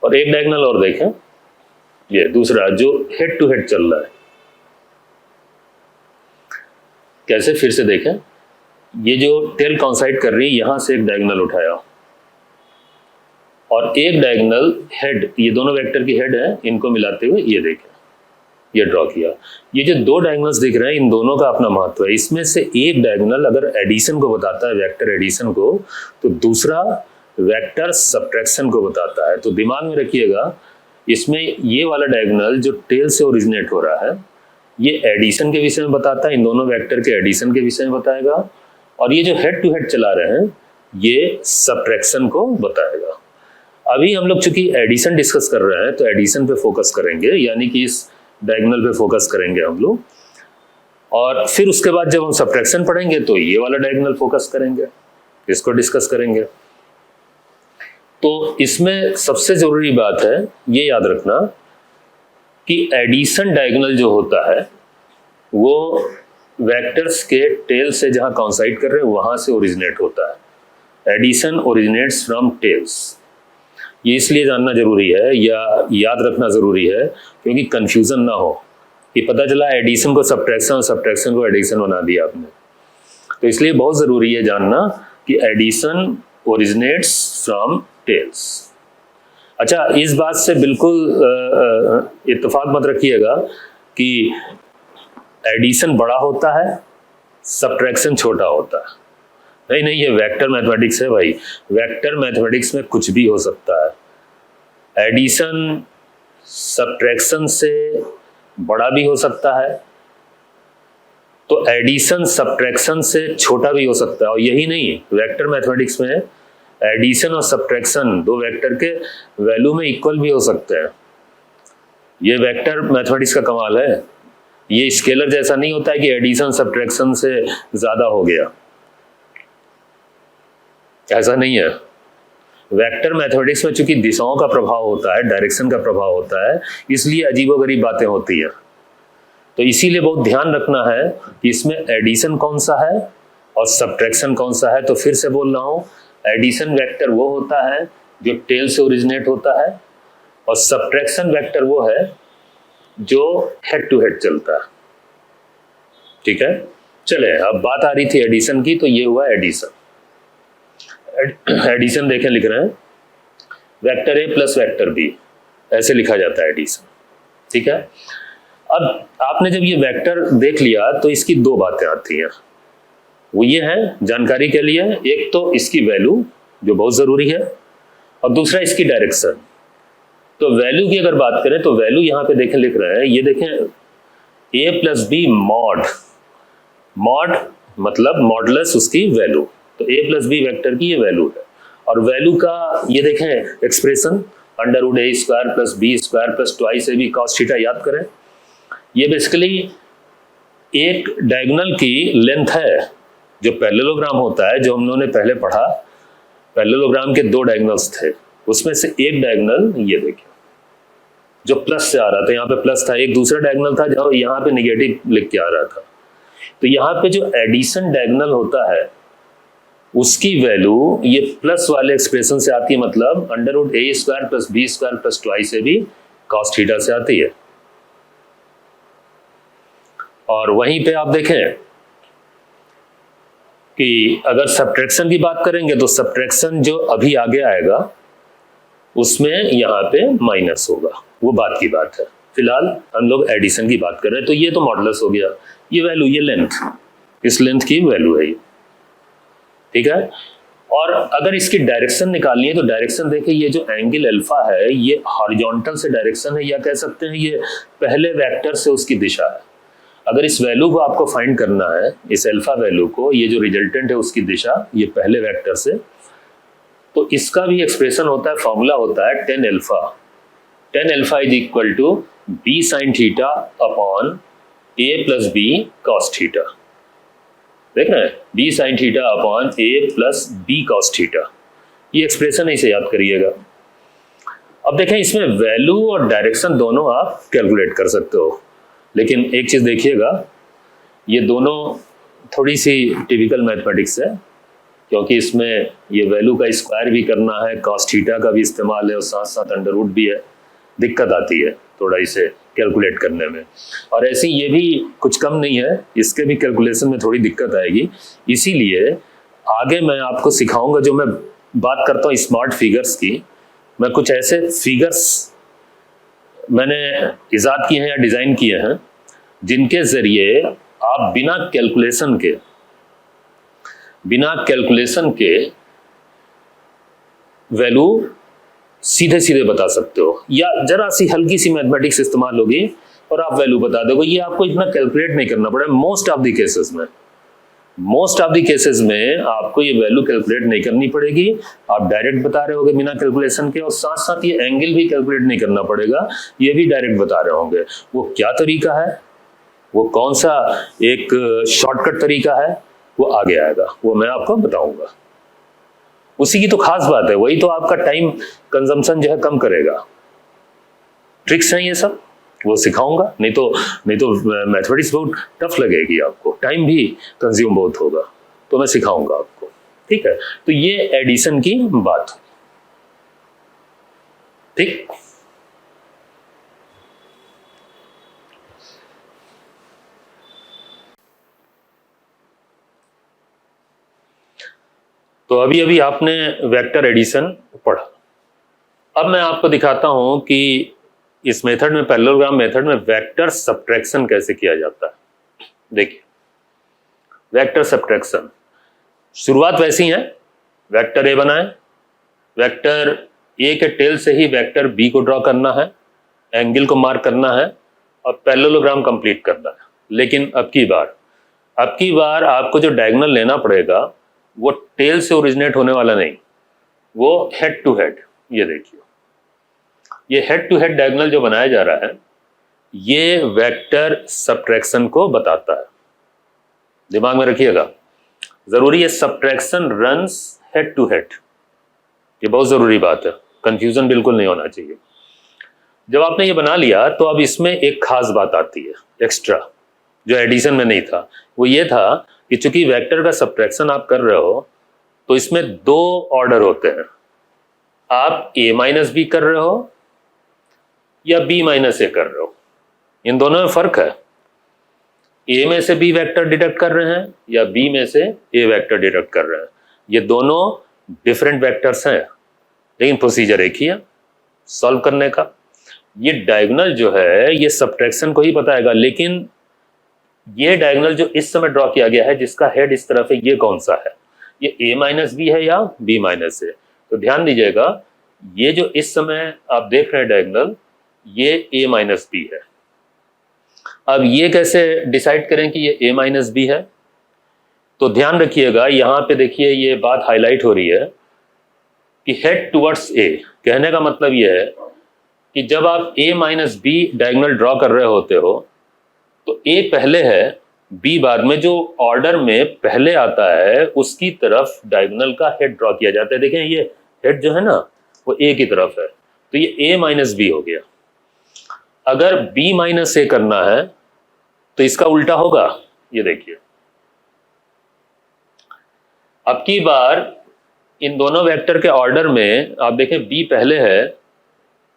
और एक डायगोनल और देखें ये दूसरा जो हेड टू हेड चल रहा है। कैसे, फिर से देखें, ये जो टेल कॉन्साइड कर रही है यहां से एक डायगोनल उठाया और एक डायगोनल हेड, ये दोनों वेक्टर की हेड है, इनको मिलाते हुए ये देखें ये ड्रॉ किया। ये जो दो डायगोनल्स दिख रहे हैं इन दोनों का अपना महत्व है। इसमें से एक डायगोनल अगर एडिशन को बताता है, वेक्टर एडिशन को, तो दूसरा वेक्टर सब्ट्रैक्शन को बताता है। तो दिमाग में रखिएगा, इसमें ये वाला डायगोनल जो टेल से ओरिजिनेट हो रहा है ये एडिशन के विषय में बताता है, इन दोनों वेक्टर के एडिशन के विषय में बताएगा, और ये जो हेड टू हेड चला रहे हैं ये सब्ट्रैक्शन को बताएगा। अभी हम लोग चूंकि एडिशन डिस्कस कर रहे हैं तो एडिशन पे फोकस करेंगे, यानी कि इस डायगोनल पे फोकस करेंगे हम लोग, और फिर उसके बाद जब हम सब्ट्रैक्शन पढ़ेंगे तो ये वाला डायगोनल फोकस करेंगे, इसको डिस्कस करेंगे। तो इसमें सबसे जरूरी बात है ये याद रखना कि एडिशन डायगोनल जो होता है वो वेक्टर्स के टेल से जहां कॉन्साइड कर रहे हैं वहां से ओरिजिनेट होता है। Addition originates from tails. ये इसलिए जानना जरूरी है या याद रखना जरूरी है क्योंकि कंफ्यूजन ना हो कि पता चला एडिशन को सब्ट्रैक्शन और सब्ट्रैक्शन को एडिशन बना दिया आपने। तो इसलिए बहुत जरूरी है जानना कि एडिशन ओरिजिनेट्स फ्रॉम टेल्स। अच्छा, इस बात से बिल्कुल इत्तेफाक मत रखिएगा कि एडिशन बड़ा होता है सब्ट्रैक्शन छोटा होता है। नहीं नहीं, ये वेक्टर मैथमेटिक्स है भाई। वेक्टर मैथमेटिक्स में कुछ भी हो सकता है। एडिशन सब्ट्रैक्शन से बड़ा भी हो सकता है, तो एडिशन सब्ट्रैक्शन से छोटा भी हो सकता है। और यही नहीं, वेक्टर मैथमेटिक्स में एडिशन और सब्ट्रैक्शन दो वेक्टर के वैल्यू में इक्वल भी हो सकते हैं। ये वेक्टर मैथमेटिक्स का कमाल है। ये स्केलर जैसा नहीं होता है कि एडिशन सब्ट्रैक्शन से ज्यादा हो गया, ऐसा नहीं है। वेक्टर मैथमेटिक्स में चूंकि दिशाओं का प्रभाव होता है, डायरेक्शन का प्रभाव होता है, इसलिए अजीबोगरीब बातें होती है। तो इसीलिए बहुत ध्यान रखना है कि इसमें एडिशन कौन सा है और सब्ट्रैक्शन कौन सा है। तो फिर से बोल रहा हूं, एडिशन वेक्टर वो होता है जो टेल से ओरिजिनेट होता है और सब्ट्रैक्शन वेक्टर वो है जो हेड टू हेड चलता है। ठीक है, चले अब बात आ रही थी एडिशन की, तो ये हुआ एडिशन। एडिशन देखें लिख रहे हैं vector A plus vector B, ऐसे लिखा जाता है एडिशन। ठीक है, अब आपने जब ये वेक्टर देख लिया तो इसकी दो बातें आती हैं, वो ये है जानकारी के लिए, एक तो इसकी वैल्यू जो बहुत जरूरी है और दूसरा इसकी डायरेक्शन। तो वैल्यू की अगर बात करें तो वैल्यू यहां पे देखें लिख रहे हैं, ये देखें ए प्लस बी मॉड। मॉड मतलब मॉडुलस उसकी वैल्यू, तो ए प्लस बी वेक्टर की ये वैल्यू है। और वैल्यू का ये देखें expression under root A square plus B square plus twice A B cos theta, याद करें। ये बेसिकली एक डायगोनल की लेंथ है। जो पैरेललोग्राम होता है जो हम लोगों ने पहले पढ़ा, पैरेललोग्राम के दो डायगोनल्स थे, उसमें से एक डायगोनल ये देखिए जो प्लस से आ रहा था, यहाँ पे प्लस था, एक दूसरा डायगोनल था जो यहाँ पे नेगेटिव लिख के आ रहा था। तो यहाँ पे जो एडिशन डायगोनल होता है उसकी वैल्यू ये प्लस वाले एक्सप्रेशन से आती है, मतलब √a² + b² + 2ab cos theta से आती है। और वहीं पे आप देखें कि अगर सब्ट्रैक्शन की बात करेंगे तो सब्ट्रैक्शन जो अभी आगे आएगा उसमें यहाँ पे माइनस होगा, वो बात की बात है। फिलहाल हम लोग एडिशन की बात कर रहे हैं। तो ये तो मॉडुलस हो गया, ये वैल्यू, ये लेंथ, इस लेंथ की वैल्यू है ये, ठीक है। और अगर इसकी डायरेक्शन निकालनी है तो डायरेक्शन देखिए, ये जो एंगल अल्फा है ये हॉरिजॉन्टल से डायरेक्शन है, या कह सकते हैं ये पहले वेक्टर से उसकी दिशा है। अगर इस वैल्यू को आपको फाइंड करना है, इस अल्फा वैल्यू को, ये जो रिजल्टेंट है उसकी दिशा ये पहले वेक्टर से, तो इसका भी एक्सप्रेशन होता है, फॉर्मूला होता है tan alpha. tan alpha is equal to b sin theta upon a + b cos theta. देख रहे हैं, b sin theta upon a + b cos theta, ये एक्सप्रेशन इसे याद करिएगा। अब देखें, इसमें वैल्यू और डायरेक्शन दोनों आप कैलकुलेट कर सकते हो, लेकिन एक चीज देखिएगा, ये दोनों थोड़ी सी टिपिकल मैथमेटिक्स है, क्योंकि इसमें ये वैल्यू का स्क्वायर भी करना है, cos थीटा का भी इस्तेमाल है और साथ साथ अंडर रूट भी है। दिक्कत आती है थोड़ा इसे कैलकुलेट करने में, और ऐसी ये भी कुछ कम नहीं है, इसके भी कैलकुलेशन में थोड़ी दिक्कत आएगी। इसीलिए आगे मैं आपको सिखाऊंगा, जो मैं बात करता हूँ स्मार्ट फिगर्स की, मैं कुछ ऐसे फिगर्स मैंने इजाद किए हैं या डिज़ाइन किए हैं जिनके ज़रिए आप बिना कैलकुलेशन के वैल्यू सीधे सीधे बता सकते हो, या जरा सी हल्की सी मैथमेटिक्स इस्तेमाल होगी और आप वैल्यू बता दोगे। ये आपको इतना कैलकुलेट नहीं करना पड़ेगा मोस्ट ऑफ द केसेस में आपको ये वैल्यू कैलकुलेट नहीं करनी पड़ेगी, आप डायरेक्ट बता रहे होगे बिना कैलकुलेशन के, और साथ साथ ये एंगल भी कैलकुलेट नहीं करना पड़ेगा, ये भी डायरेक्ट बता रहे होंगे। वो क्या तरीका है, वो कौन सा एक शॉर्टकट तरीका है, वो आगे आएगा, वो मैं आपको बताऊंगा। उसी की तो खास बात है, वही तो आपका टाइम कंजम्पशन जो है कम करेगा। ट्रिक्स हैं ये सब, वो सिखाऊंगा, नहीं तो मैथमेटिक्स बहुत टफ लगेगी आपको, टाइम भी कंज्यूम बहुत होगा, तो मैं सिखाऊंगा आपको, ठीक है। तो ये एडिशन की बात, ठीक। तो अभी अभी आपने वेक्टर एडिशन पढ़ा। अब मैं आपको दिखाता हूं कि इस मेथड में, पैरेललोग्राम मेथड में, वेक्टर सब्ट्रैक्शन कैसे किया जाता है। देखिए, वेक्टर सब्ट्रैक्शन शुरुआत वैसी है, वेक्टर ए बनाए, वेक्टर ए के टेल से ही वेक्टर बी को ड्रॉ करना है, एंगल को मार्क करना है और पैरेललोग्राम कंप्लीट करना है। लेकिन अब की बार आपको जो डायगोनल लेना पड़ेगा वो टेल से ओरिजिनेट होने वाला नहीं, वो हेड टू हेड। ये देखिए, ये हेड टू हेड डायगोनल जो बनाया जा रहा है ये वेक्टर सब्ट्रैक्शन को बताता है। दिमाग में रखिएगा, जरूरी है, subtraction runs head to head, ये बहुत जरूरी बात है, कंफ्यूजन बिल्कुल नहीं होना चाहिए। जब आपने ये बना लिया तो अब इसमें एक खास बात आती है एक्स्ट्रा, जो एडिशन में नहीं था। वो ये था कि चूंकि वेक्टर का सब्ट्रैक्शन आप कर रहे हो तो इसमें दो ऑर्डर होते हैं, आप a माइनस बी कर रहे हो या b माइनस ए कर रहे हो, इन दोनों में फर्क है। a में से b वेक्टर डिडक्ट कर रहे हैं या b में से a वेक्टर डिडक्ट कर रहे हैं, ये दोनों डिफरेंट वेक्टर्स हैं, लेकिन प्रोसीजर एक ही है सॉल्व करने का। ये डायगोनल जो है ये सब्ट्रैक्शन को ही बताएगा, लेकिन ये डायगोनल जो इस समय ड्रॉ किया गया है जिसका हेड इस तरफ है, ये कौन सा है, ये a माइनस बी है या b माइनस ए। तो ध्यान दीजिएगा, ये जो इस समय आप देख रहे हैं डायगोनल, ये a माइनस बी है। अब ये कैसे डिसाइड करें कि ये a माइनस बी है, तो ध्यान रखिएगा, यहाँ पे देखिए ये बात हाईलाइट हो रही है कि हेड टुवर्ड्स a। कहने का मतलब ये है कि जब आप a minus B diagonal draw कर रहे होते हो तो a पहले है, b बाद में, जो ऑर्डर में पहले आता है उसकी तरफ डायगोनल का हेड ड्रॉ किया जाता है। देखें ये हेड जो है ना वो a की तरफ है, तो ये a माइनस बी हो गया। अगर b माइनस ए करना है तो इसका उल्टा होगा, ये देखिए, अब की बार इन दोनों वेक्टर के ऑर्डर में आप देखें बी पहले है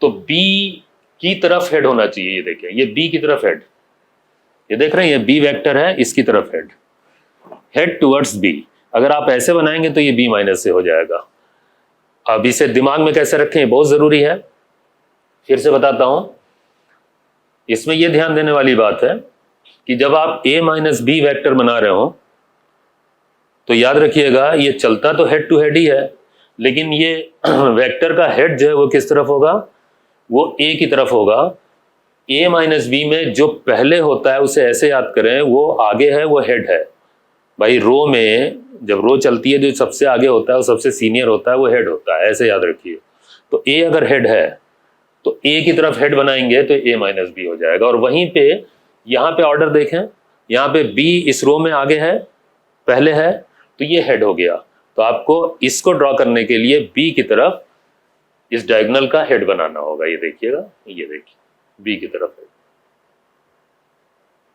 तो बी की तरफ हेड होना चाहिए। ये देखें ये बी की तरफ हेड, ये देख रहे हैं ये बी वेक्टर है, इसकी तरफ हेड, हेड टुवर्ड्स बी। अगर आप ऐसे बनाएंगे तो ये बी माइनस से हो जाएगा। अब इसे दिमाग में कैसे रखें बहुत जरूरी है, फिर से बताता हूं। इसमें यह ध्यान देने वाली बात है कि जब आप a माइनस बी वैक्टर बना रहे हो तो याद रखिएगा ये चलता तो हेड टू हेड ही है, लेकिन ये वेक्टर का हेड जो है वो किस तरफ होगा, वो a की तरफ होगा। a माइनस बी में जो पहले होता है उसे ऐसे याद करें, वो आगे है वो हेड है। भाई रो में जब रो चलती है जो सबसे आगे होता है वो सबसे सीनियर होता है, वो हेड होता है, ऐसे याद रखिए। तो a अगर हेड है तो a की तरफ हेड बनाएंगे तो a माइनस बी हो जाएगा। और वहीं पे यहाँ पे ऑर्डर देखें, यहाँ पे b इस रो में आगे है, पहले है, तो ये हेड हो गया। तो आपको इसको ड्रॉ करने के लिए b की तरफ इस डायगोनल का हेड बनाना होगा। ये देखिएगा, ये देखिए b की तरफ हेड,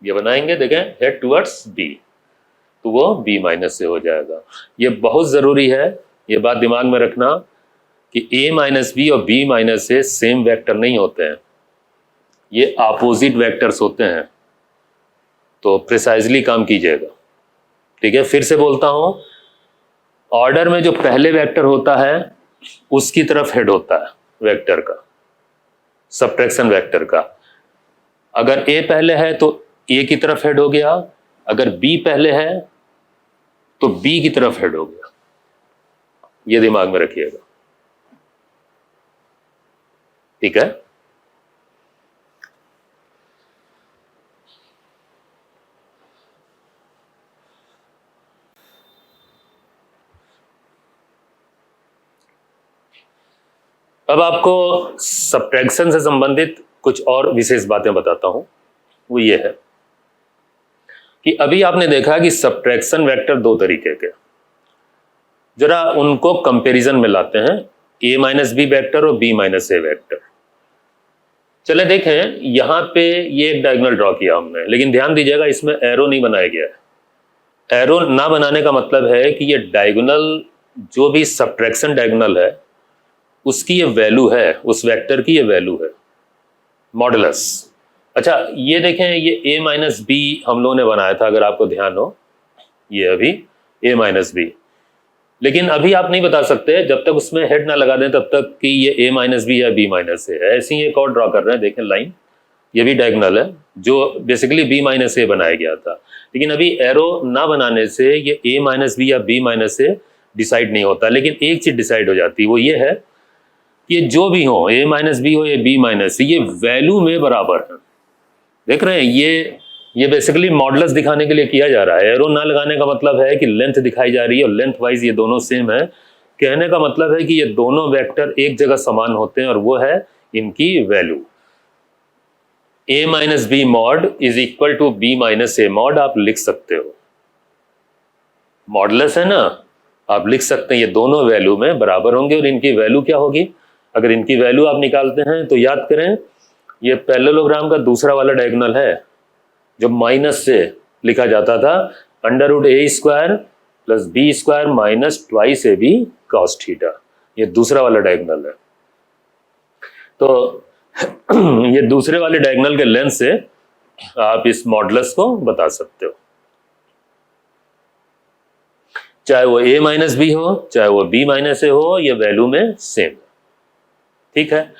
ये बनाएंगे, देखें हेड टुवर्ड्स b, तो वो b माइनस से हो जाएगा। ये बहुत जरूरी है, ये बात दिमाग में रखना कि a माइनस बी और b माइनस से सेम वेक्टर नहीं होते हैं, ये अपोजिट वेक्टर्स होते हैं। तो प्रिसाइजली काम कीजिएगा, ठीक है। फिर से बोलता हूं, ऑर्डर में जो पहले वेक्टर होता है उसकी तरफ हेड होता है वेक्टर का, सबट्रैक्शन वेक्टर का। अगर a पहले है तो a की तरफ हेड हो गया, अगर b पहले है तो b की तरफ हेड हो गया। ये दिमाग में रखिएगा, ठीक है। अब आपको सबट्रैक्शन से संबंधित कुछ और विशेष बातें बताता हूं। वो ये है कि अभी आपने देखा कि सबट्रैक्शन वेक्टर दो तरीके के, जरा उनको कंपैरिजन में लाते हैं, a माइनस बी वैक्टर और b माइनस ए वैक्टर। चले देखें, यहां पे ये एक डायगोनल ड्रॉ किया हमने, लेकिन ध्यान दीजिएगा इसमें एरो नहीं बनाया गया है। एरो ना बनाने का मतलब है कि ये डायगोनल जो भी सबट्रैक्शन डायगोनल है उसकी ये वैल्यू है, उस वेक्टर की ये वैल्यू है, मॉडुलस। अच्छा ये देखें, ये a माइनस बी हम लोगों ने बनाया था, अगर आपको ध्यान हो, ये अभी a माइनस बी, लेकिन अभी आप नहीं बता सकते जब तक उसमें हेड ना लगा दें तब तक कि ये a माइनस बी या b माइनस ए है। ऐसे ही एक और ड्रॉ कर रहे हैं, देखें लाइन, ये भी डायगोनल है जो बेसिकली b माइनस ए बनाया गया था, लेकिन अभी एरो ना बनाने से ये a माइनस बी या b माइनस ए डिसाइड नहीं होता। लेकिन एक चीज डिसाइड हो जाती है, वो ये है कि ये जो भी हो, a माइनस बी हो या b माइनस, ये वैल्यू में बराबर है। देख रहे हैं, ये बेसिकली मॉडुलस दिखाने के लिए किया जा रहा है। एरो ना लगाने का मतलब है कि लेंथ दिखाई जा रही है और लेंथ वाइज ये दोनों सेम है। कहने का मतलब है कि ये दोनों वेक्टर एक जगह समान होते हैं और वो है इनकी value. a minus B mod is equal to b minus A mod आप लिख सकते हो, मॉडुलस है ना, आप लिख सकते हैं ये दोनों वैल्यू में बराबर होंगे। और इनकी वैल्यू क्या होगी, अगर इनकी वैल्यू आप निकालते हैं तो याद करें, ये पैरेललोग्राम का दूसरा वाला डायगोनल है जो माइनस से लिखा जाता था, under root A square plus B square minus twice A B cos theta, ये दूसरा वाला डायगोनल है। तो ये दूसरे वाले डायगोनल के लेंथ से आप इस मॉडुलस को बता सकते हो, चाहे वो a माइनस बी हो चाहे वो b माइनस ए हो, ये वैल्यू में सेम है, ठीक है।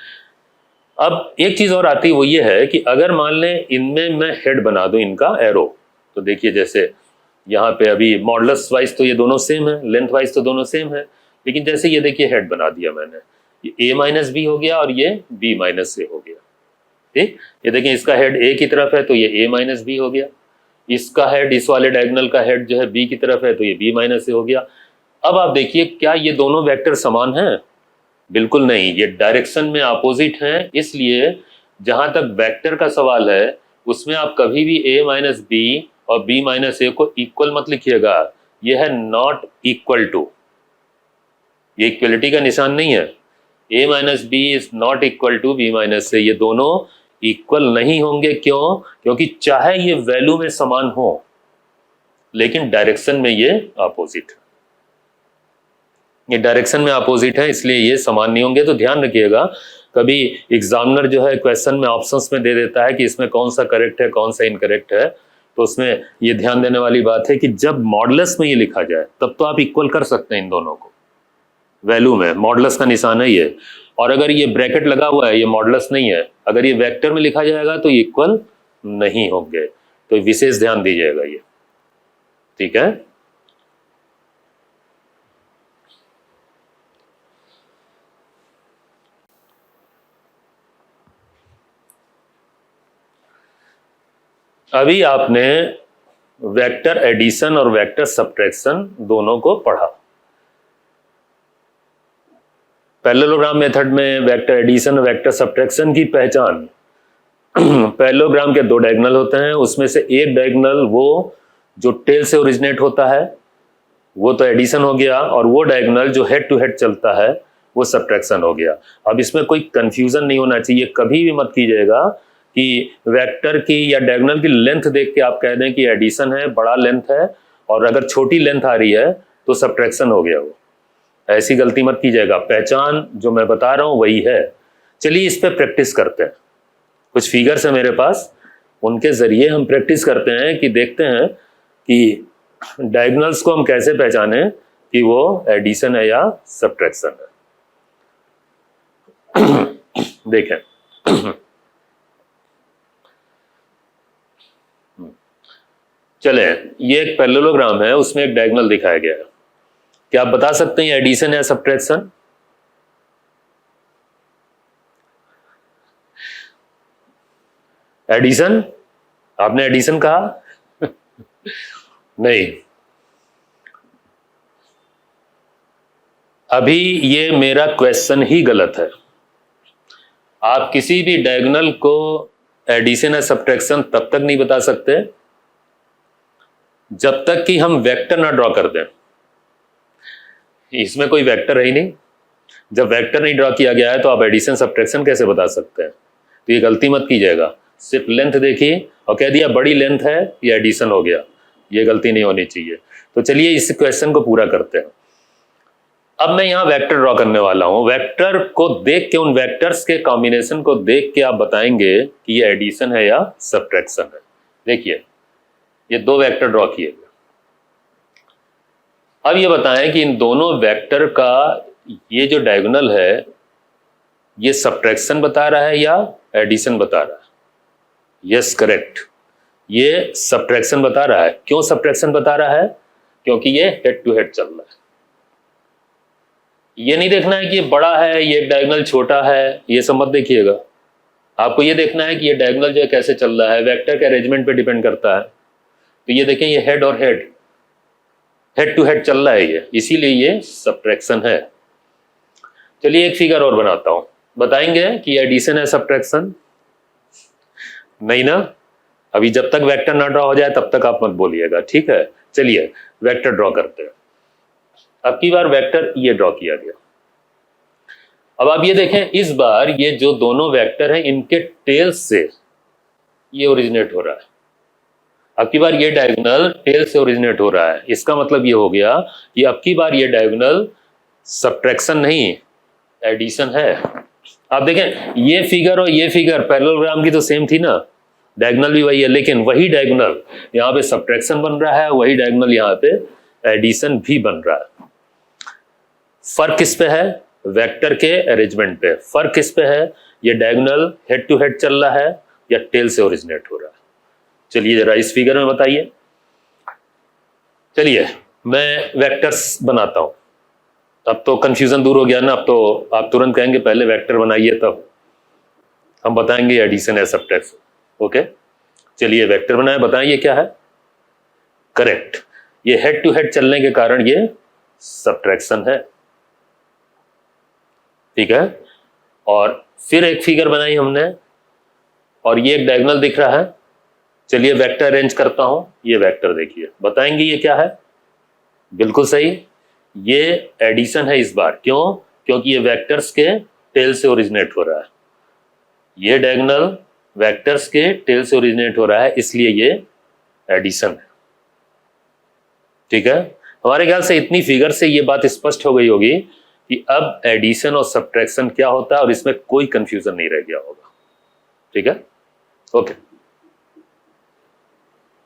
अब एक चीज और आती है, वो ये है कि अगर मान लें इनमें मैं हेड बना दूं इनका एरो, तो देखिए जैसे यहाँ पे अभी मॉडुलस वाइज तो ये दोनों सेम है, लेंथ वाइज तो दोनों सेम है, लेकिन जैसे ये देखिए हेड बना दिया मैंने, ये a माइनस बी हो गया और ये b माइनस ए हो गया, ठीक। ये देखिए इसका हेड a की तरफ है तो ये a माइनस बी हो गया, इसका हेड, इस वाले डायगोनल का हेड जो है b की तरफ है तो ये b माइनस ए हो गया। अब आप देखिए क्या ये दोनों वेक्टर समान हैं? बिल्कुल नहीं, ये डायरेक्शन में अपोजिट हैं। इसलिए जहां तक वेक्टर का सवाल है उसमें आप कभी भी a माइनस बी और b माइनस ए को इक्वल मत लिखिएगा, ये है नॉट इक्वल टू, ये इक्वलिटी का निशान नहीं है। a minus b is not equal to b minus a, ये दोनों इक्वल नहीं होंगे। क्यों? क्योंकि चाहे ये वैल्यू में समान हो लेकिन डायरेक्शन में ये अपोजिट है। ये डायरेक्शन में अपोजिट है, इसलिए ये समान नहीं होंगे। तो ध्यान रखिएगा, कभी एग्जामिनर जो है क्वेश्चन में ऑप्शंस में दे देता है कि इसमें कौन सा करेक्ट है कौन सा इनकरेक्ट है, तो उसमें ये ध्यान देने वाली बात है कि जब मॉडुलस में ये लिखा जाए तब तो आप इक्वल कर सकते हैं इन दोनों को वैल्यू में, मॉडुलस का निशान है ये। और अगर ये ब्रैकेट लगा हुआ है, ये मॉडुलस नहीं है, अगर ये वेक्टर में लिखा जाएगा तो इक्वल नहीं होंगे, तो विशेष ध्यान दीजिएगा ये, ठीक है। अभी आपने वेक्टर एडिशन और वेक्टर सब्ट्रैक्शन दोनों को पढ़ा। पैरेललोग्राम मेथड में वेक्टर एडिशन और वेक्टर सब्ट्रैक्शन की पहचान, पैरेललोग्राम के दो डायगोनल होते हैं, उसमें से एक डायगोनल वो जो टेल से ओरिजिनेट होता है वो तो एडिशन हो गया, और वो डायगोनल जो हेड टू हेड चलता है वो सब्ट्रैक्शन हो गया। अब इसमें कोई कंफ्यूजन नहीं होना चाहिए, कभी भी मत कीजिएगा कि वेक्टर की या डायगोनल की लेंथ देख के आप कह दें कि एडिशन है, बड़ा लेंथ है, और अगर छोटी लेंथ आ रही है तो सब्ट्रैक्शन हो गया वो। ऐसी गलती मत कीजिएगा, पहचान जो मैं बता रहा हूं वही है। चलिए इस पे प्रैक्टिस करते हैं। कुछ फिगर्स है मेरे पास, उनके जरिए हम प्रैक्टिस करते हैं कि देखते हैं कि डायगोनल्स को हम कैसे पहचाने कि वो एडिशन है या सब्ट्रैक्शन है। देखें, चले, ये एक पैरेललोग्राम है, उसमें एक डायगोनल दिखाया गया है। क्या आप बता सकते हैं एडिशन या सब्ट्रैक्शन? एडिशन, आपने एडिशन कहा? नहीं, अभी ये मेरा क्वेश्चन ही गलत है। आप किसी भी डायगोनल को एडिशन या सब्ट्रैक्शन तब तक नहीं बता सकते जब तक कि हम वेक्टर ना ड्रॉ कर दें। इसमें कोई वेक्टर है ही नहीं, जब वेक्टर नहीं ड्रॉ किया गया है तो आप एडिशन सब्ट्रैक्शन कैसे बता सकते हैं? तो ये गलती मत कीजिएगा, सिर्फ लेंथ देखिए और कह दिया बड़ी लेंथ है ये एडिशन हो गया, ये गलती नहीं होनी चाहिए। तो चलिए इस क्वेश्चन को पूरा करते हैं। अब मैं यहां वेक्टर ड्रॉ करने वाला हूं, वेक्टर को देख के, उन वेक्टर्स के कॉम्बिनेशन को देख के आप बताएंगे कि ये एडिशन है या सब्ट्रैक्शन है। देखिए ये दो वेक्टर ड्रॉ किए गए। अब ये बताएं कि इन दोनों वेक्टर का ये जो डायगोनल है ये सब्ट्रैक्शन बता रहा है या एडिशन बता रहा है? यस, करेक्ट, ये सब्ट्रैक्शन बता रहा है। क्यों सब्ट्रैक्शन बता रहा है? क्योंकि ये हेड टू हेड चल रहा है। ये नहीं देखना है कि ये बड़ा है, ये डायगोनल छोटा है, ये सब मत देखिएगा। आपको ये देखना है कि ये डायगोनल जो है कैसे चल रहा है, वेक्टर के अरेंजमेंट पे डिपेंड करता है। तो ये देखें, ये हेड और हेड, हेड टू हेड चल रहा है ये, इसीलिए ये सब्ट्रैक्शन है। चलिए एक फिगर और बनाता हूं, बताएंगे कि एडिशन है सब्ट्रैक्शन? नहीं ना, अभी जब तक वेक्टर ना ड्रॉ हो जाए तब तक आप मत बोलिएगा, ठीक है। चलिए वेक्टर ड्रॉ करते हैं। अब की बार वेक्टर ये ड्रॉ किया गया। अब आप ये देखें, इस बार ये जो दोनों वेक्टर हैं इनके टेल्स से ये ओरिजिनेट हो रहा है। अब की बार ये डायगोनल टेल से ओरिजिनेट हो रहा है, इसका मतलब ये हो गया कि अब की बार ये डायगोनल सब्ट्रैक्शन नहीं एडिशन है। आप देखें ये फिगर और ये फिगर पैरेललोग्राम की तो सेम थी ना, डायगोनल भी वही है, लेकिन वही डायगोनल यहाँ पे सब्ट्रैक्शन बन रहा है, वही डायगोनल यहाँ पे एडिशन भी बन रहा है। फर्क किस पे है? वेक्टर के अरेंजमेंट पे। फर्क किस पे है? ये डायगोनल हेड टू हेड चल रहा है या टेल से ओरिजिनेट हो रहा है? चलिए जरा इस फिगर में बताइए। चलिए मैं वेक्टर्स बनाता हूं, अब तो कंफ्यूजन दूर हो गया ना। अब तो आप तुरंत कहेंगे पहले वेक्टर बनाइए तब हम बताएंगे एडिशन या सब्ट्रैक्शन। ओके, चलिए वेक्टर बनाए, बताइए क्या है? करेक्ट, ये हेड टू हेड चलने के कारण ये सब्ट्रैक्शन है, ठीक है। और फिर एक फिगर बनाई हमने और ये एक डायगोनल दिख रहा है। चलिए वेक्टर अरेंज करता हूं, ये वेक्टर देखिए, बताएंगे ये क्या है? बिल्कुल सही, ये एडिशन है इस बार। क्यों? क्योंकि ये वेक्टर्स के टेल से ओरिजिनेट हो रहा है। ये डायगोनल वेक्टर्स के टेल से ओरिजिनेट हो रहा है, इसलिए ये एडिशन है, ठीक है। हमारे ख्याल से इतनी फिगर से ये बात स्पष्ट हो गई होगी कि अब एडिशन और सब्ट्रैक्शन क्या होता है और इसमें कोई कंफ्यूजन नहीं रह गया होगा। ठीक है, ओके।